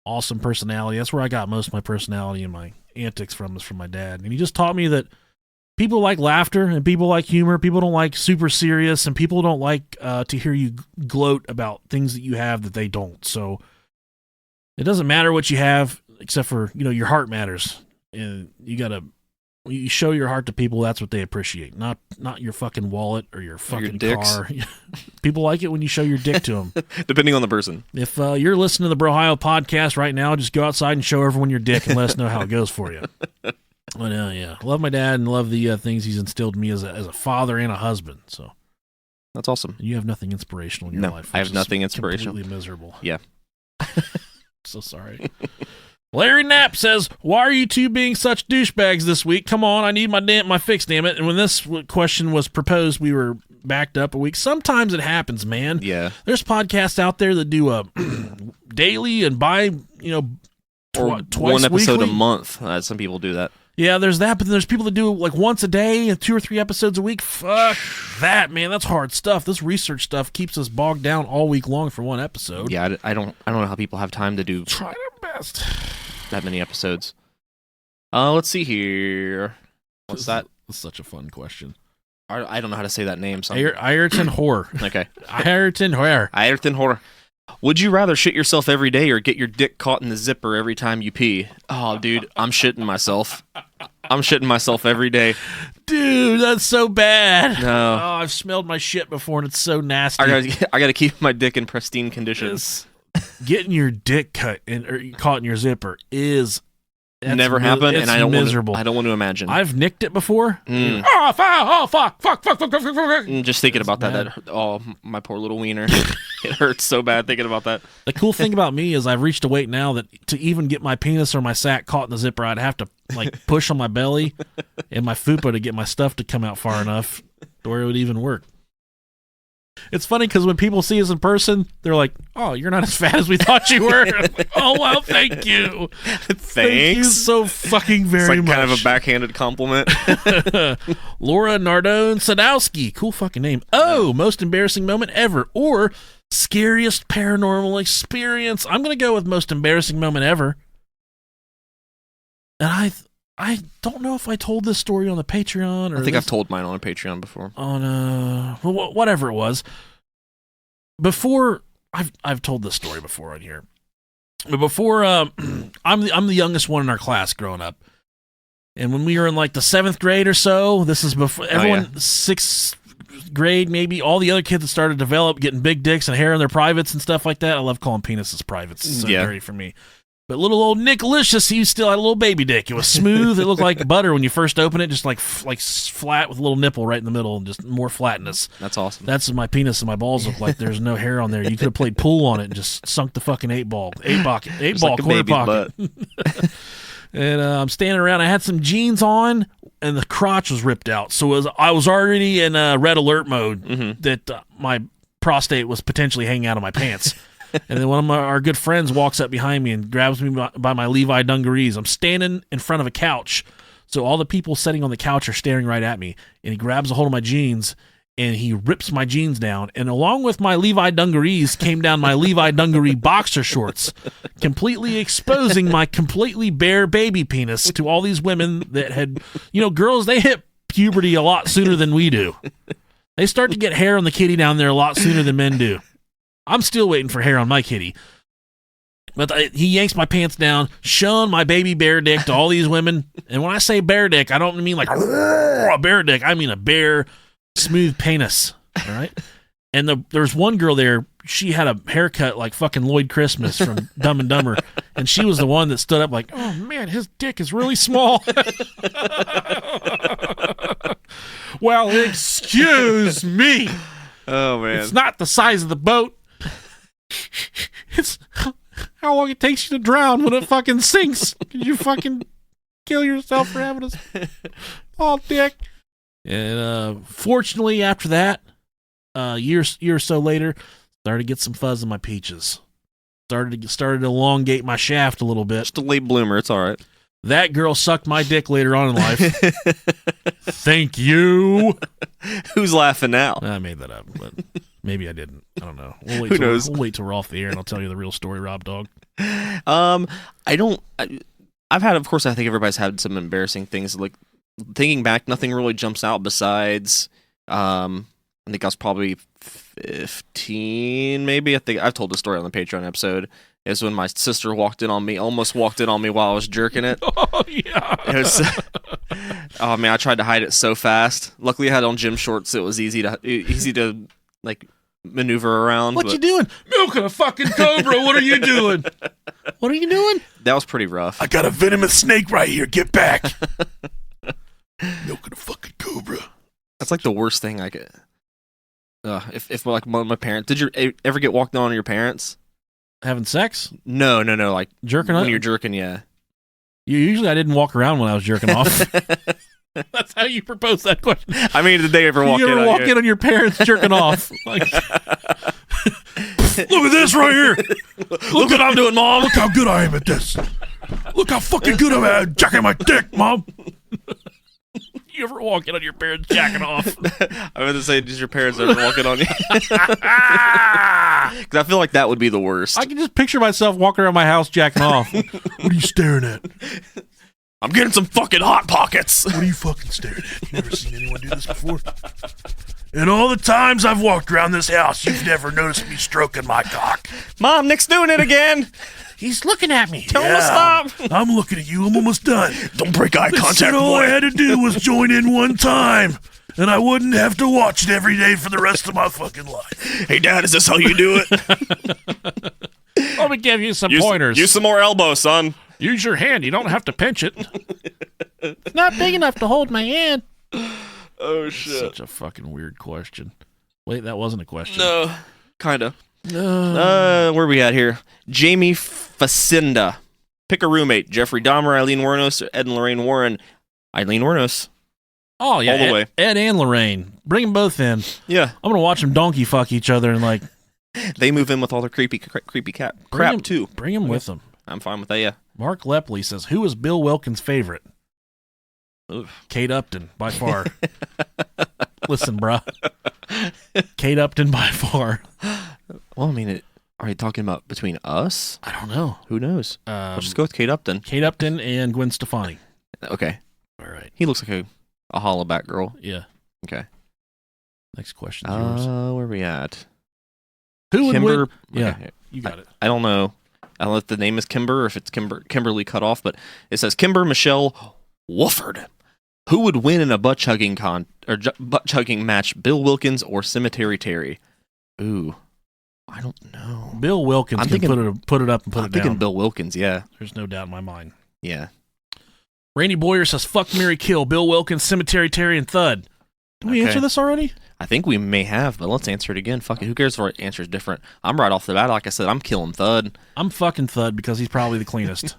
Speaker 1: awesome personality. That's where I got most of my personality and my antics from, is from my dad. And he just taught me that people like laughter and people like humor. People don't like super serious, and people don't like to hear you gloat about things that you have that they don't. So it doesn't matter what you have, except for, you know, your heart matters. And you show your heart to people, that's what they appreciate. Not your fucking wallet or your fucking car. People like it when you show your dick to them.
Speaker 2: Depending on the person.
Speaker 1: If you're listening to the Brohio podcast right now, just go outside and show everyone your dick and let us know how it goes for you. But yeah, I love my dad and love the things he's instilled in me as a father and a husband. So
Speaker 2: that's awesome.
Speaker 1: You have nothing inspirational in your life.
Speaker 2: I have nothing inspirational.
Speaker 1: Completely miserable.
Speaker 2: Yeah.
Speaker 1: So sorry. Larry Knapp says, "Why are you two being such douchebags this week? Come on, I need my fix, damn it." And when this question was proposed, we were backed up a week. Sometimes it happens, man.
Speaker 2: Yeah.
Speaker 1: There's podcasts out there that do daily and twice
Speaker 2: one episode
Speaker 1: weekly.
Speaker 2: a month. Some people do that.
Speaker 1: Yeah, there's that, but then there's people that do like once a day, 2 or 3 episodes a week. Fuck that, man. That's hard stuff. This research stuff keeps us bogged down all week long for one episode.
Speaker 2: Yeah, I don't know how people have time to do
Speaker 1: Try their best.
Speaker 2: That many episodes. Let's see here. What's that?
Speaker 1: That's such a fun question.
Speaker 2: I don't know how to say that name.
Speaker 1: Ayrton Hoare.
Speaker 2: Okay.
Speaker 1: Ayrton Hoare.
Speaker 2: Ayrton Hoare. Would you rather shit yourself every day or get your dick caught in the zipper every time you pee? Oh, dude, I'm shitting myself. I'm shitting myself every day.
Speaker 1: Dude, that's so bad.
Speaker 2: No.
Speaker 1: Oh, I've smelled my shit before, and it's so nasty.
Speaker 2: I gotta keep my dick in pristine condition.
Speaker 1: Getting your dick caught in your zipper is
Speaker 2: never happened, and I don't
Speaker 1: miserable.
Speaker 2: I don't want to imagine.
Speaker 1: I've nicked it before.
Speaker 2: Oh,
Speaker 1: Fuck.
Speaker 2: Just thinking about that, my poor little wiener. It hurts so bad thinking about that.
Speaker 1: The cool thing about me is I've reached a weight now that to even get my penis or my sack caught in the zipper, I'd have to like push on my belly and my fupa to get my stuff to come out far enough to where it would even work. It's funny because when people see us in person, they're like, "Oh, you're not as fat as we thought you were." Like, oh, well, thank you.
Speaker 2: Thanks.
Speaker 1: Thank you so fucking very much.
Speaker 2: Kind of a backhanded compliment.
Speaker 1: Laura Nardone Sadowski. Cool fucking name. Oh, most embarrassing moment ever. Or scariest paranormal experience. I'm going to go with most embarrassing moment ever. And I don't know if I told this story on the Patreon or
Speaker 2: I think I've told mine on a Patreon before.
Speaker 1: Whatever it was. Before I've told this story before on here. But before I'm the youngest one in our class growing up. And when we were in like the 7th grade or so, this is before everyone 6th grade maybe, all the other kids that started to develop getting big dicks and hair in their privates and stuff like that. I love calling penises privates. It's so dirty for me. But little old Nicolicious, he still had a little baby dick. It was smooth. It looked like butter when you first open it, just like flat with a little nipple right in the middle and just more flatness.
Speaker 2: That's awesome.
Speaker 1: That's what my penis and my balls look like. There's no hair on there. You could have played pool on it and just sunk the fucking 8-ball
Speaker 2: like
Speaker 1: quarter pocket. And I'm standing around. I had some jeans on, and the crotch was ripped out. So I was already in red alert mode that my prostate was potentially hanging out of my pants. And then one of our good friends walks up behind me and grabs me by my Levi dungarees. I'm standing in front of a couch, so all the people sitting on the couch are staring right at me. And he grabs a hold of my jeans, and he rips my jeans down. And along with my Levi dungarees came down my Levi dungaree boxer shorts, completely exposing my completely bare baby penis to all these women that had, girls, they hit puberty a lot sooner than we do. They start to get hair on the kitty down there a lot sooner than men do. I'm still waiting for hair on my kitty. But he yanks my pants down, showing my baby bear dick to all these women. And when I say bear dick, I don't mean like a bear dick. I mean a bare, smooth penis. All right? And there was one girl there. She had a haircut like fucking Lloyd Christmas from Dumb and Dumber. And she was the one that stood up like, "Oh, man, his dick is really small." Well, excuse me.
Speaker 2: Oh, man.
Speaker 1: It's not the size of the boat. It's how long it takes you to drown when it fucking sinks. Did you fucking kill yourself for having a small dick? And fortunately, after that, year or so later, started to get some fuzz in my peaches. Started to elongate my shaft a little bit.
Speaker 2: Just a late bloomer. It's all right.
Speaker 1: That girl sucked my dick later on in life. Thank you.
Speaker 2: Who's laughing now?
Speaker 1: I made that up, but maybe I didn't. I don't know.
Speaker 2: Who knows?
Speaker 1: We'll wait till we're off the air, and I'll tell you the real story, Rob Dog.
Speaker 2: I've had, of course, I think everybody's had some embarrassing things. Like, thinking back, nothing really jumps out besides, I think I was probably 15, maybe. I think I've told the story on the Patreon episode. Is when my sister almost walked in on me while I was jerking it.
Speaker 1: Oh, yeah.
Speaker 2: Oh, man, I tried to hide it so fast. Luckily, I had on gym shorts, so it was easy to like, maneuver around.
Speaker 1: What you doing? Milking a fucking cobra. What are you doing? What are you doing?
Speaker 2: That was pretty rough.
Speaker 1: I got a venomous snake right here. Get back. Milking a fucking cobra.
Speaker 2: That's like the worst thing I could. If like one of my parents, did you ever get walked on your parents?
Speaker 1: Having sex?
Speaker 2: No. Like
Speaker 1: jerking
Speaker 2: when
Speaker 1: off?
Speaker 2: you're jerking, yeah.
Speaker 1: Usually I didn't walk around when I was jerking off. That's how you propose that question.
Speaker 2: I mean, did they ever walk in?
Speaker 1: You ever walk in on your parents jerking off? Like, look at this right here. Look what I'm doing, Mom. Look how good I am at this. Look how fucking good I'm at jacking my dick, Mom. You ever walk in on your parents jacking off?
Speaker 2: I was going to say, did your parents ever walk in on you? Because I feel like that would be the worst.
Speaker 1: I can just picture myself walking around my house jacking off. What are you staring at?
Speaker 2: I'm getting some fucking Hot Pockets.
Speaker 1: What are you fucking staring at? You never seen anyone do this before? In all the times I've walked around this house, you've never noticed me stroking my cock.
Speaker 2: Mom, Nick's doing it again.
Speaker 1: He's looking at me.
Speaker 2: Tell him to stop.
Speaker 1: I'm looking at you. I'm almost done.
Speaker 2: Don't break eye contact,
Speaker 1: all
Speaker 2: boy.
Speaker 1: I had to do was join in one time, and I wouldn't have to watch it every day for the rest of my fucking life.
Speaker 2: Hey, Dad, is this how you do it?
Speaker 1: Let me give you some pointers.
Speaker 2: Use some more elbow, son.
Speaker 1: Use your hand. You don't have to pinch it. It's not big enough to hold my hand.
Speaker 2: Oh, shit.
Speaker 1: Such a fucking weird question. Wait, that wasn't a question.
Speaker 2: No, kind of. Where are we at here? Jamie Facinda. Pick a roommate. Jeffrey Dahmer, Eileen Wuornos, Ed and Lorraine Warren. Eileen Wuornos.
Speaker 1: Oh, yeah.
Speaker 2: All the way.
Speaker 1: Ed and Lorraine. Bring them both in.
Speaker 2: Yeah.
Speaker 1: I'm going to watch them donkey fuck each other and, like...
Speaker 2: They move in with all their creepy crap, too.
Speaker 1: Bring them with them.
Speaker 2: I'm fine with that, yeah.
Speaker 1: Mark Lepley says, who is Bill Wilkins' favorite?
Speaker 2: Oof.
Speaker 1: Kate Upton, by far. Listen, bruh. Kate Upton, by far.
Speaker 2: Well, I mean, are you talking about between us?
Speaker 1: I don't know.
Speaker 2: Who knows? Let's just go with Kate Upton.
Speaker 1: Kate Upton and Gwen Stefani.
Speaker 2: Okay.
Speaker 1: All right.
Speaker 2: He looks like a hollaback girl.
Speaker 1: Yeah.
Speaker 2: Okay.
Speaker 1: Next question is yours.
Speaker 2: Where are we at?
Speaker 1: Who would
Speaker 2: Kimber?
Speaker 1: win? Yeah,
Speaker 2: Okay.
Speaker 1: you got it.
Speaker 2: I don't know. I don't know if the name is Kimber or if it's Kimberly cut off, but it says Kimber Michelle Wofford. Who would win in a butt chugging match? Bill Wilkins or Cemetery Terry? Ooh, I don't know.
Speaker 1: Bill Wilkins
Speaker 2: I'm
Speaker 1: can
Speaker 2: thinking,
Speaker 1: put it up and put
Speaker 2: I'm
Speaker 1: it down.
Speaker 2: thinking Bill Wilkins, yeah.
Speaker 1: There's no doubt in my mind.
Speaker 2: Yeah.
Speaker 1: Randy Boyer says, fuck, marry, kill. Bill Wilkins, Cemetery Terry, and Thud. Did we answer this already?
Speaker 2: I think we may have, but let's answer it again. Fuck it. Who cares if our answer is different? I'm right off the bat. Like I said, I'm killing Thud.
Speaker 1: I'm fucking Thud because he's probably the cleanest.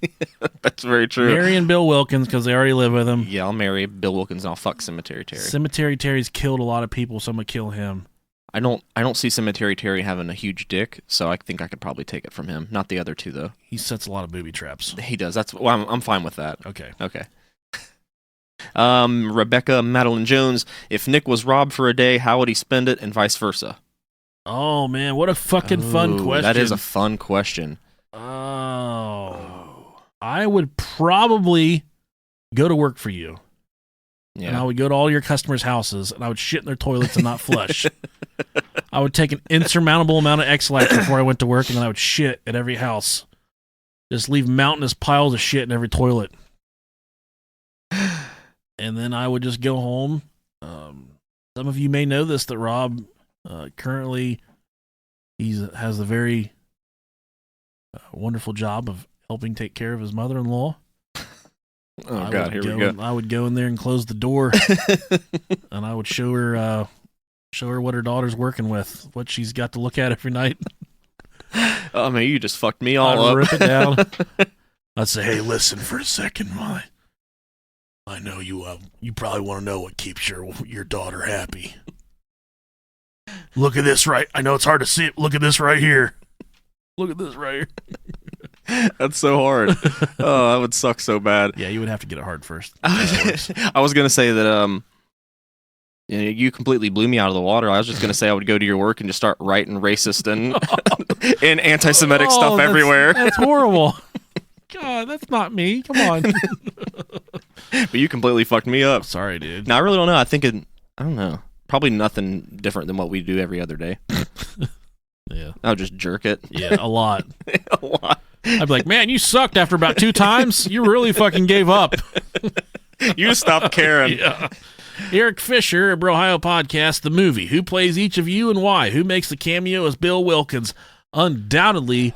Speaker 2: That's very true.
Speaker 1: Marrying Bill Wilkins because they already live with him.
Speaker 2: Yeah, I'll marry Bill Wilkins and I'll fuck Cemetery Terry.
Speaker 1: Cemetery Terry's killed a lot of people, so I'm going to kill him.
Speaker 2: I don't see Cemetery Terry having a huge dick, so I think I could probably take it from him. Not the other two, though.
Speaker 1: He sets a lot of booby traps.
Speaker 2: He does. I'm fine with that.
Speaker 1: Okay.
Speaker 2: Rebecca Madeline Jones. If Nick was robbed for a day, how would he spend it, and vice versa?
Speaker 1: Oh man, what a fucking fun question.
Speaker 2: That is a fun question.
Speaker 1: Oh, I would probably go to work for you.
Speaker 2: Yeah.
Speaker 1: And I would go to all your customers' houses, and I would shit in their toilets and not flush. I would take an insurmountable amount of X-Lax before I went to work, and then I would shit at every house. Just leave mountainous piles of shit in every toilet. And then I would just go home. Some of you may know this, that Rob currently has a very wonderful job of helping take care of his mother-in-law.
Speaker 2: Oh, God, here we go.
Speaker 1: I would go in there and close the door, and I would show her what her daughter's working with, what she's got to look at every night.
Speaker 2: Oh, man, you just fucked me all
Speaker 1: I'd
Speaker 2: up.
Speaker 1: rip it down. I'd say, hey, listen for a second while I know you. You probably want to know what keeps your daughter happy. Look at this I know it's hard to see it. Look at this right here. Look at this right here.
Speaker 2: That's so hard. Oh, that would suck so bad.
Speaker 1: Yeah, you would have to get it hard first.
Speaker 2: I was gonna say that you completely blew me out of the water. I was just gonna say I would go to your work and just start writing racist and and anti-Semitic stuff everywhere.
Speaker 1: That's horrible. God, that's not me. Come on.
Speaker 2: But you completely fucked me up.
Speaker 1: Sorry, dude.
Speaker 2: No, I really don't know. I don't know. Probably nothing different than what we do every other day.
Speaker 1: Yeah.
Speaker 2: I'll just jerk it.
Speaker 1: Yeah, a lot.
Speaker 2: A lot.
Speaker 1: I'd be like, man, you sucked after about 2 times. You really fucking gave up.
Speaker 2: You stopped caring.
Speaker 1: Yeah. Eric Fisher, Bro Ohio Podcast, the movie. Who plays each of you and why? Who makes the cameo as Bill Wilkins? Undoubtedly,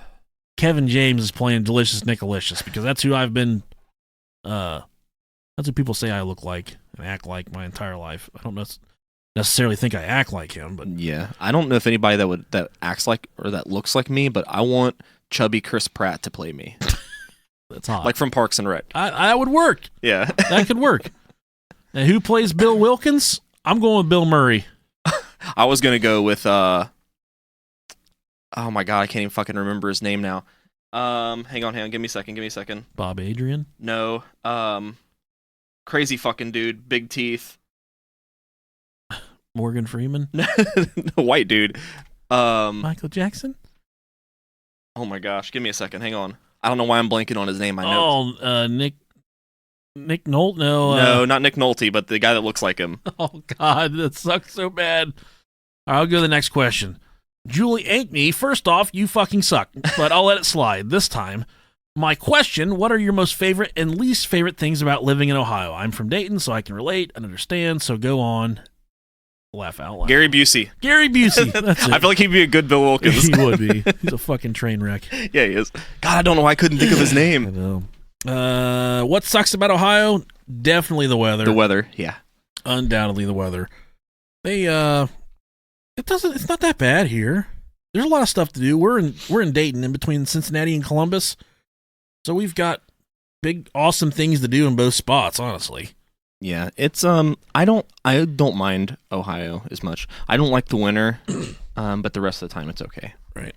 Speaker 1: Kevin James is playing Delicious Nickalicious because that's who I've been, that's what people say I look like and act like my entire life. I don't necessarily think I act like him, but
Speaker 2: yeah, I don't know if anybody that acts like or that looks like me, but I want chubby Chris Pratt to play me.
Speaker 1: That's hot.
Speaker 2: Like from Parks and Rec.
Speaker 1: That would work.
Speaker 2: Yeah.
Speaker 1: That could work. And who plays Bill Wilkins? I'm going with Bill Murray.
Speaker 2: I was going to go with, oh my God, I can't even fucking remember his name now. Hang on, give me a second.
Speaker 1: Bob Adrian?
Speaker 2: No, crazy fucking dude, big teeth.
Speaker 1: Morgan Freeman?
Speaker 2: White dude.
Speaker 1: Michael Jackson?
Speaker 2: Oh my gosh, give me a second, hang on. I don't know why I'm blanking on his name. I know.
Speaker 1: Oh, Nick Nolte? No.
Speaker 2: No, not Nick Nolte, but the guy that looks like him.
Speaker 1: Oh, God, that sucks so bad. All right, I'll go to the next question. Julie Ankney, first off, you fucking suck, but I'll let it slide this time. My question, what are your most favorite and least favorite things about living in Ohio? I'm from Dayton, so I can relate and understand, so go on. Laugh out loud.
Speaker 2: Gary Busey.
Speaker 1: Gary Busey. That's it.
Speaker 2: I feel like he'd be a good Bill Wilkins.
Speaker 1: He would be. He's a fucking train wreck.
Speaker 2: Yeah, he is. God, I don't know why I couldn't think of his
Speaker 1: I
Speaker 2: name.
Speaker 1: know. What sucks about Ohio? Definitely the weather.
Speaker 2: The weather, yeah.
Speaker 1: Undoubtedly the weather. It's not that bad here. There's a lot of stuff to do. We're in Dayton, in between Cincinnati and Columbus. So we've got big, awesome things to do in both spots, honestly.
Speaker 2: Yeah, it's I don't mind Ohio as much. I don't like the winter, but the rest of the time it's okay.
Speaker 1: Right.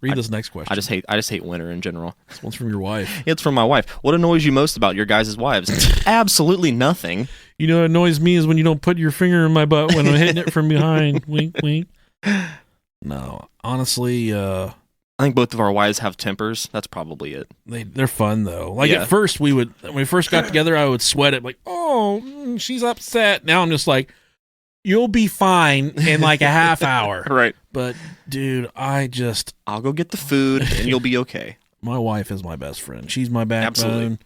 Speaker 1: Read this next question.
Speaker 2: I just hate winter in general.
Speaker 1: This one's from your wife.
Speaker 2: It's from my wife. What annoys you most about your guys' wives? Absolutely nothing.
Speaker 1: You know what annoys me is when you don't put your finger in my butt when I'm hitting it from behind. Wink, wink. No, honestly,
Speaker 2: I think both of our wives have tempers. That's probably it.
Speaker 1: They're fun though. Like at first when we first got together, I would sweat it like, oh, she's upset. Now I'm just like, you'll be fine in like a half hour.
Speaker 2: Right.
Speaker 1: But dude,
Speaker 2: I'll go get the food and you'll be okay.
Speaker 1: My wife is my best friend. She's my backbone.
Speaker 2: Absolutely.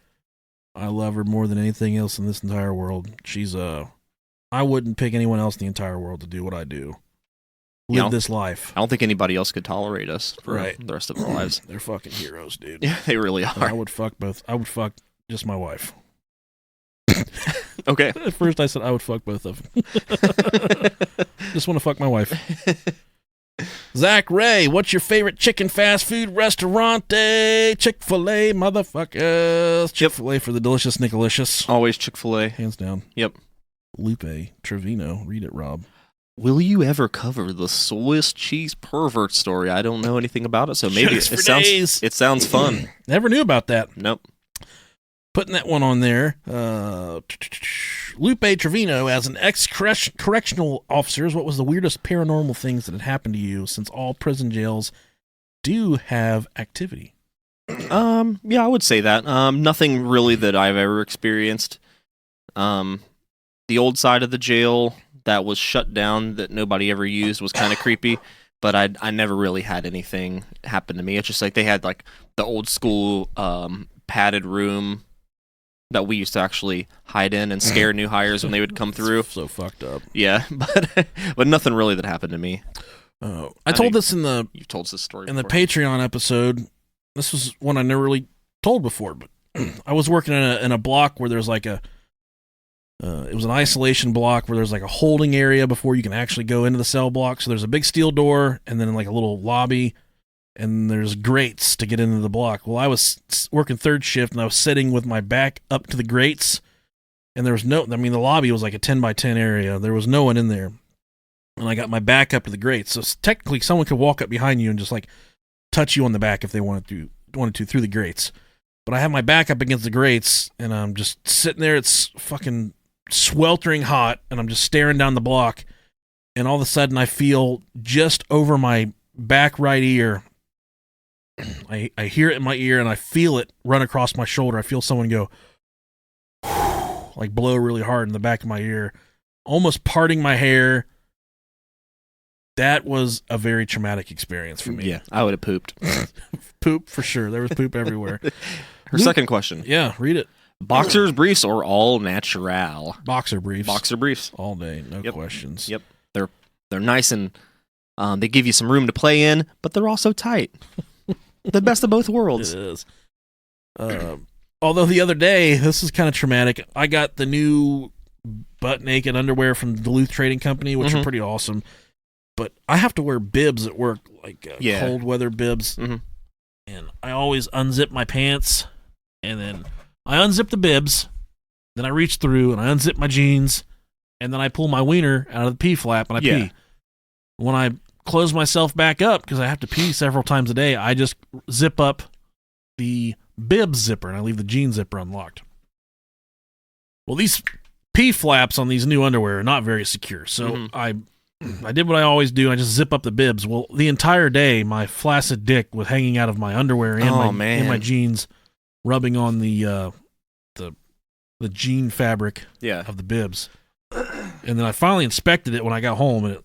Speaker 1: I love her more than anything else in this entire world. I wouldn't pick anyone else in the entire world to do what I do. Live this life.
Speaker 2: I don't think anybody else could tolerate us for
Speaker 1: right.
Speaker 2: the rest of our lives.
Speaker 1: They're fucking heroes, dude.
Speaker 2: Yeah, they really are.
Speaker 1: And I would fuck just my wife.
Speaker 2: Okay.
Speaker 1: At first I said I would fuck both of them. Just want to fuck my wife. Zach Ray, what's your favorite chicken fast food restaurant? Chick-fil-A, motherfuckers. Chick-fil-A for the delicious Nickalicious.
Speaker 2: Always Chick-fil-A.
Speaker 1: Hands down.
Speaker 2: Yep.
Speaker 1: Lupe Trevino. Read it, Rob.
Speaker 2: Will you ever cover the Swiss cheese pervert story? I don't know anything about it, so maybe it sounds fun.
Speaker 1: Never knew about that.
Speaker 2: Nope.
Speaker 1: Putting that one on there. Lupe Trevino, as an ex-correctional officer, what was the weirdest paranormal things that had happened to you, since all prison jails do have activity?
Speaker 2: Yeah, I would say that. Nothing really that I've ever experienced. The old side of the jail that was shut down that nobody ever used was kind of creepy, but I never really had anything happen to me. It's just like they had like the old school padded room that we used to actually hide in and scare new hires when they would come through.
Speaker 1: So fucked up.
Speaker 2: Yeah, but nothing really that happened to me.
Speaker 1: I told this
Speaker 2: you've told this story
Speaker 1: in
Speaker 2: before.
Speaker 1: The Patreon episode. This was one I never really told before, but I was working in a block where there's like it was an isolation block where there's like a holding area before you can actually go into the cell block. So there's a big steel door and then like a little lobby, and there's grates to get into the block. Well, I was working third shift and I was sitting with my back up to the grates, And there was no, I mean, the lobby was like a 10 by 10 area. There was no one in there. And I got my back up to the grates. So technically someone could walk up behind you and just like touch you on the back if they wanted to through the grates. But I have my back up against the grates and I'm just sitting there. It's fucking sweltering hot and I'm just staring down the block. And all of a sudden I feel just over my back right ear. I hear it in my ear and I feel it run across my shoulder. I feel someone go like blow really hard in the back of my ear, almost parting my hair. That was a very traumatic experience for me.
Speaker 2: Yeah, I would have pooped.
Speaker 1: Poop for sure. There was poop everywhere.
Speaker 2: Her second question.
Speaker 1: Yeah, read it.
Speaker 2: Boxers briefs or all natural?
Speaker 1: Boxer briefs.
Speaker 2: Boxer briefs.
Speaker 1: All day, no questions.
Speaker 2: Yep. They're nice and they give you some room to play in, but they're also tight. The best of both worlds.
Speaker 1: It is. Although the other day, this is kind of traumatic. I got the new butt naked underwear from Duluth Trading Company, which are pretty awesome. But I have to wear bibs at work, like cold weather bibs. Mm-hmm. And I always unzip my pants, and then I unzip the bibs, then I reach through and I unzip my jeans, and then I pull my wiener out of the pee flap and I pee. When I close myself back up, because I have to pee several times a day, I just zip up the bib zipper and I leave the jean zipper unlocked. Well, these pee flaps on these new underwear are not very secure, so I did what I always do. I just zip up the bibs. Well, the entire day, my flaccid dick was hanging out of my underwear and my jeans, rubbing on the jean fabric of the bibs. And then I finally inspected it when I got home, and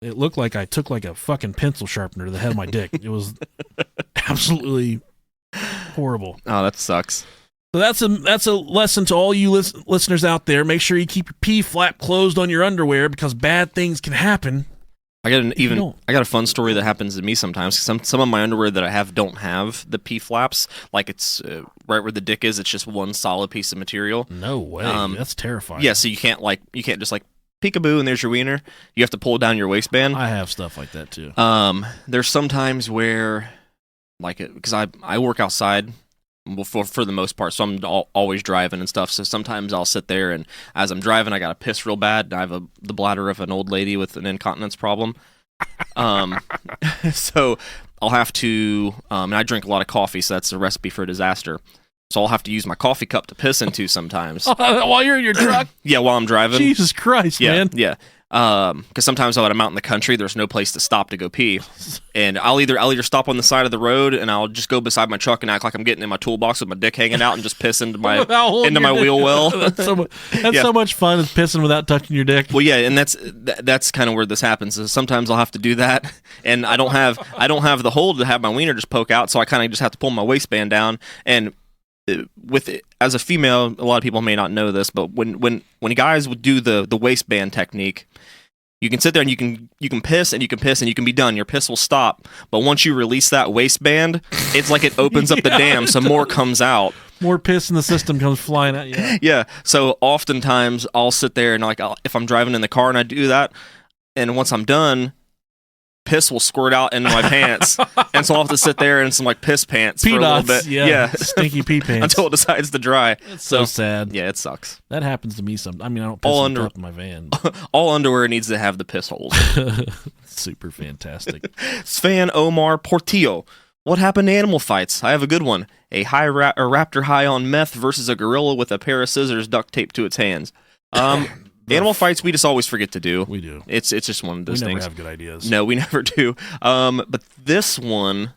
Speaker 1: it looked like I took like a fucking pencil sharpener to the head of my dick. It was absolutely horrible.
Speaker 2: Oh, that sucks.
Speaker 1: So that's a lesson to all you listeners out there. Make sure you keep your pee flap closed on your underwear because bad things can happen.
Speaker 2: I got a fun story that happens to me sometimes. Some of my underwear that I have don't have the pee flaps. Like it's right where the dick is. It's just one solid piece of material.
Speaker 1: No way. That's terrifying.
Speaker 2: Yeah, so you can't just like peekaboo and there's your wiener. You have to pull down your waistband.
Speaker 1: I have stuff like that too.
Speaker 2: There's sometimes where, like, because I work outside. For the most part, so I'm always driving and stuff. So sometimes I'll sit there, and as I'm driving, I gotta piss real bad. I have the bladder of an old lady with an incontinence problem. So I'll have to, and I drink a lot of coffee, so that's a recipe for disaster. So I'll have to use my coffee cup to piss into sometimes.
Speaker 1: While you're in your truck?
Speaker 2: Yeah, while I'm driving.
Speaker 1: Jesus Christ, man.
Speaker 2: Yeah. Because sometimes when I'm out in the country, there's no place to stop to go pee, and I'll either stop on the side of the road and I'll just go beside my truck and act like I'm getting in my toolbox with my dick hanging out and just piss into my wheel well.
Speaker 1: That's so much fun, is pissing without touching your dick.
Speaker 2: Well, yeah, and that's kind of where this happens. Is sometimes I'll have to do that, and I don't have the hole to have my wiener just poke out, so I kind of just have to pull my waistband down. And with it, as a female, a lot of people may not know this, but when guys would do the waistband technique, you can sit there and you can piss and you can piss and you can be done. Your piss will stop, but once you release that waistband, it's like it opens up the dam, so more comes out.
Speaker 1: More piss in the system comes flying at you.
Speaker 2: Yeah. So oftentimes I'll sit there and if I'm driving in the car and I do that, and once I'm done, piss will squirt out into my pants, and so I'll have to sit there in some like piss pants for a little bit.
Speaker 1: Yeah. Stinky pee pants
Speaker 2: until it decides to dry.
Speaker 1: It's so sad.
Speaker 2: Yeah, it sucks.
Speaker 1: That happens to me I mean, I don't piss in my van.
Speaker 2: All underwear needs to have the piss holes.
Speaker 1: Super fantastic.
Speaker 2: Svan Omar Portillo. What happened to animal fights? I have a good one. A raptor high on meth versus a gorilla with a pair of scissors duct taped to its hands. Animal fights, we just always forget to do.
Speaker 1: We do.
Speaker 2: It's just one of those things.
Speaker 1: We never have good ideas.
Speaker 2: No, we never do. But this one,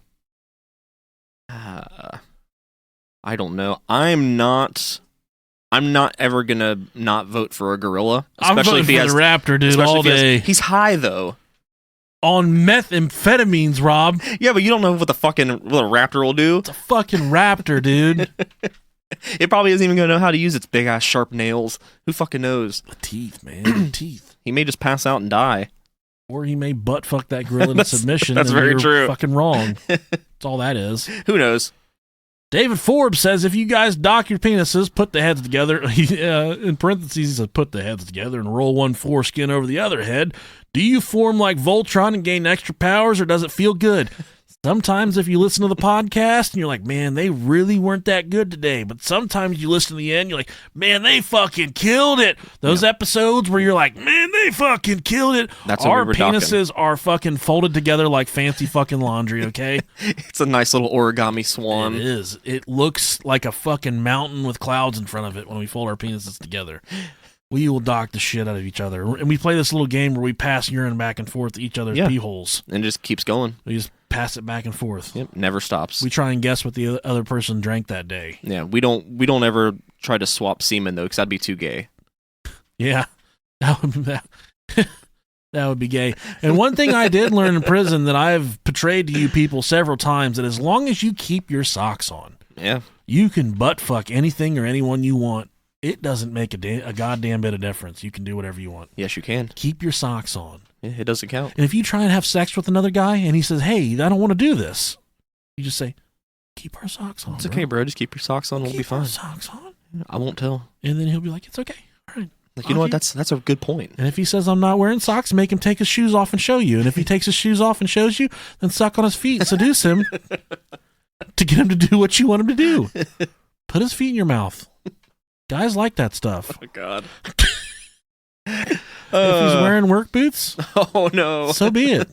Speaker 2: I don't know. I'm not ever gonna not vote for a gorilla.
Speaker 1: Especially if he has the raptor, dude, all day.
Speaker 2: He's high though.
Speaker 1: On methamphetamines, Rob.
Speaker 2: Yeah, but you don't know what a raptor will do.
Speaker 1: It's a fucking raptor, dude.
Speaker 2: It probably isn't even going to know how to use its big-ass sharp nails. Who fucking knows?
Speaker 1: The teeth, man. The teeth.
Speaker 2: He may just pass out and die.
Speaker 1: Or he may butt-fuck that gorilla into submission.
Speaker 2: That's very true.
Speaker 1: Fucking wrong. That's all that is.
Speaker 2: Who knows?
Speaker 1: David Forbes says, if you guys dock your penises, put the heads together, in parentheses, he says, put the heads together and roll one foreskin over the other head, do you form like Voltron and gain extra powers, or does it feel good? Sometimes if you listen to the podcast and you're like, man, they really weren't that good today. But sometimes you listen to the end, you're like, man, they fucking killed it. Those episodes where you're like, man, they fucking killed it.
Speaker 2: That's what
Speaker 1: our
Speaker 2: we were
Speaker 1: penises are fucking folded together like fancy fucking laundry, okay?
Speaker 2: It's a nice little origami swan.
Speaker 1: It is. It looks like a fucking mountain with clouds in front of it when we fold our penises together. We will dock the shit out of each other. And we play this little game where we pass urine back and forth to each other's pee holes.
Speaker 2: And it just keeps going.
Speaker 1: We just pass it back and forth.
Speaker 2: Yep, never stops.
Speaker 1: We try and guess what the other person drank that day.
Speaker 2: Yeah, we don't ever try to swap semen, though, because that'd be too gay.
Speaker 1: Yeah, that would be gay. And one thing I did learn in prison that I've portrayed to you people several times, that as long as you keep your socks on, you can butt fuck anything or anyone you want. It doesn't make a goddamn bit of difference. You can do whatever you want.
Speaker 2: Yes, you can.
Speaker 1: Keep your socks on.
Speaker 2: Yeah, it doesn't count.
Speaker 1: And if you try and have sex with another guy and he says, hey, I don't want to do this, you just say, keep our socks on.
Speaker 2: It's okay, bro. Just keep your socks on. We'll be fine.
Speaker 1: Keep our socks on.
Speaker 2: I won't tell.
Speaker 1: And then he'll be like, it's okay. All right.
Speaker 2: Like, you know what? That's a good point.
Speaker 1: And if he says, I'm not wearing socks, make him take his shoes off and show you. And if he takes his shoes off and shows you, then suck on his feet and seduce him to get him to do what you want him to do. Put his feet in your mouth. Guys like that stuff.
Speaker 2: Oh, God.
Speaker 1: If he's wearing work boots,
Speaker 2: oh, no.
Speaker 1: So be it.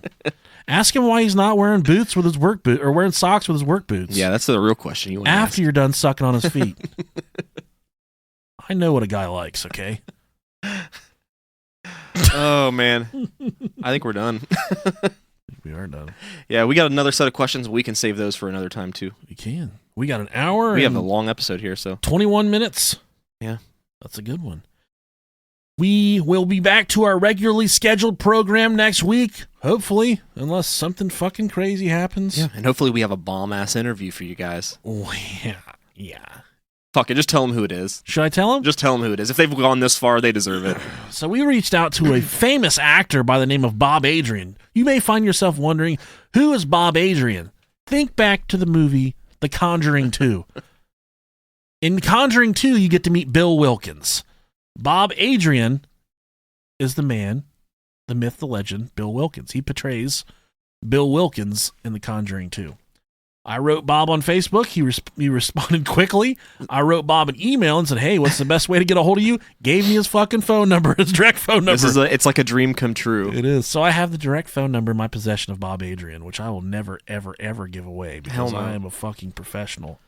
Speaker 1: Ask him why he's not wearing boots with his work boot, or wearing socks with his work boots.
Speaker 2: Yeah, that's the real question you want to ask.
Speaker 1: After you're done sucking on his feet. I know what a guy likes, okay?
Speaker 2: Oh, man. I think we're done.
Speaker 1: We are done.
Speaker 2: Yeah, we got another set of questions. We can save those for another time, too.
Speaker 1: We can. We got an hour.
Speaker 2: We have a long episode here, so
Speaker 1: 21 minutes.
Speaker 2: Yeah.
Speaker 1: That's a good one. We will be back to our regularly scheduled program next week, hopefully, unless something fucking crazy happens.
Speaker 2: Yeah, and hopefully we have a bomb-ass interview for you guys.
Speaker 1: Oh, yeah.
Speaker 2: Fuck it, just tell them who it is.
Speaker 1: Should I tell them?
Speaker 2: Just tell them who it is. If they've gone this far, they deserve it.
Speaker 1: So we reached out to a famous actor by the name of Bob Adrian. You may find yourself wondering, who is Bob Adrian? Think back to the movie The Conjuring 2. In Conjuring 2, you get to meet Bill Wilkins. Bob Adrian is the man, the myth, the legend, Bill Wilkins. He portrays Bill Wilkins in The Conjuring 2. I wrote Bob on Facebook. He responded quickly. I wrote Bob an email and said, hey, what's the best way to get a hold of you? Gave me his fucking phone number, his direct phone number.
Speaker 2: It's like a dream come true.
Speaker 1: It is. So I have the direct phone number in my possession of Bob Adrian, which I will never, ever, ever give away because I am a fucking professional.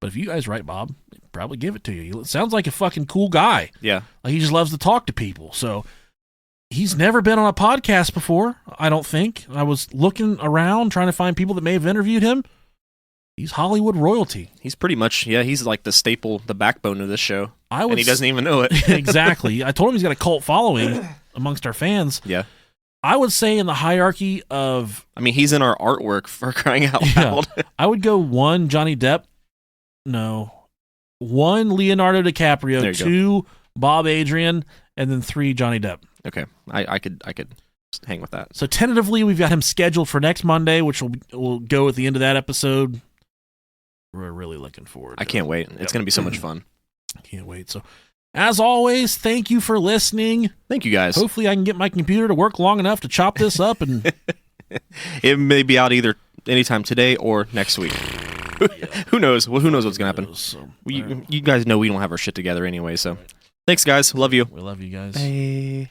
Speaker 1: But if you guys write Bob, he'll probably give it to you. He sounds like a fucking cool guy.
Speaker 2: Yeah.
Speaker 1: Like he just loves to talk to people. So he's never been on a podcast before, I don't think. I was looking around trying to find people that may have interviewed him. He's Hollywood royalty.
Speaker 2: He's pretty much, he's like the staple, the backbone of this show. And he doesn't even know it.
Speaker 1: Exactly. I told him he's got a cult following amongst our fans.
Speaker 2: Yeah.
Speaker 1: I would say in the hierarchy of...
Speaker 2: I mean, he's in our artwork, for crying out loud.
Speaker 1: I would go 1, Johnny Depp. No. 1, Leonardo DiCaprio. 2, Bob Adrian. And then 3, Johnny Depp.
Speaker 2: Okay. I could hang with that.
Speaker 1: So tentatively, we've got him scheduled for next Monday, which will go at the end of that episode. We're really looking forward to
Speaker 2: I can't wait. It's going to be so much fun.
Speaker 1: I can't wait. So, as always, thank you for listening.
Speaker 2: Thank you, guys.
Speaker 1: Hopefully, I can get my computer to work long enough to chop this up. And
Speaker 2: it may be out either anytime today or next week. Who knows? Well, who knows what's going to happen?
Speaker 1: So,
Speaker 2: you guys know we don't have our shit together anyway, so. Thanks, guys. Love you.
Speaker 1: We love you guys.
Speaker 2: Bye.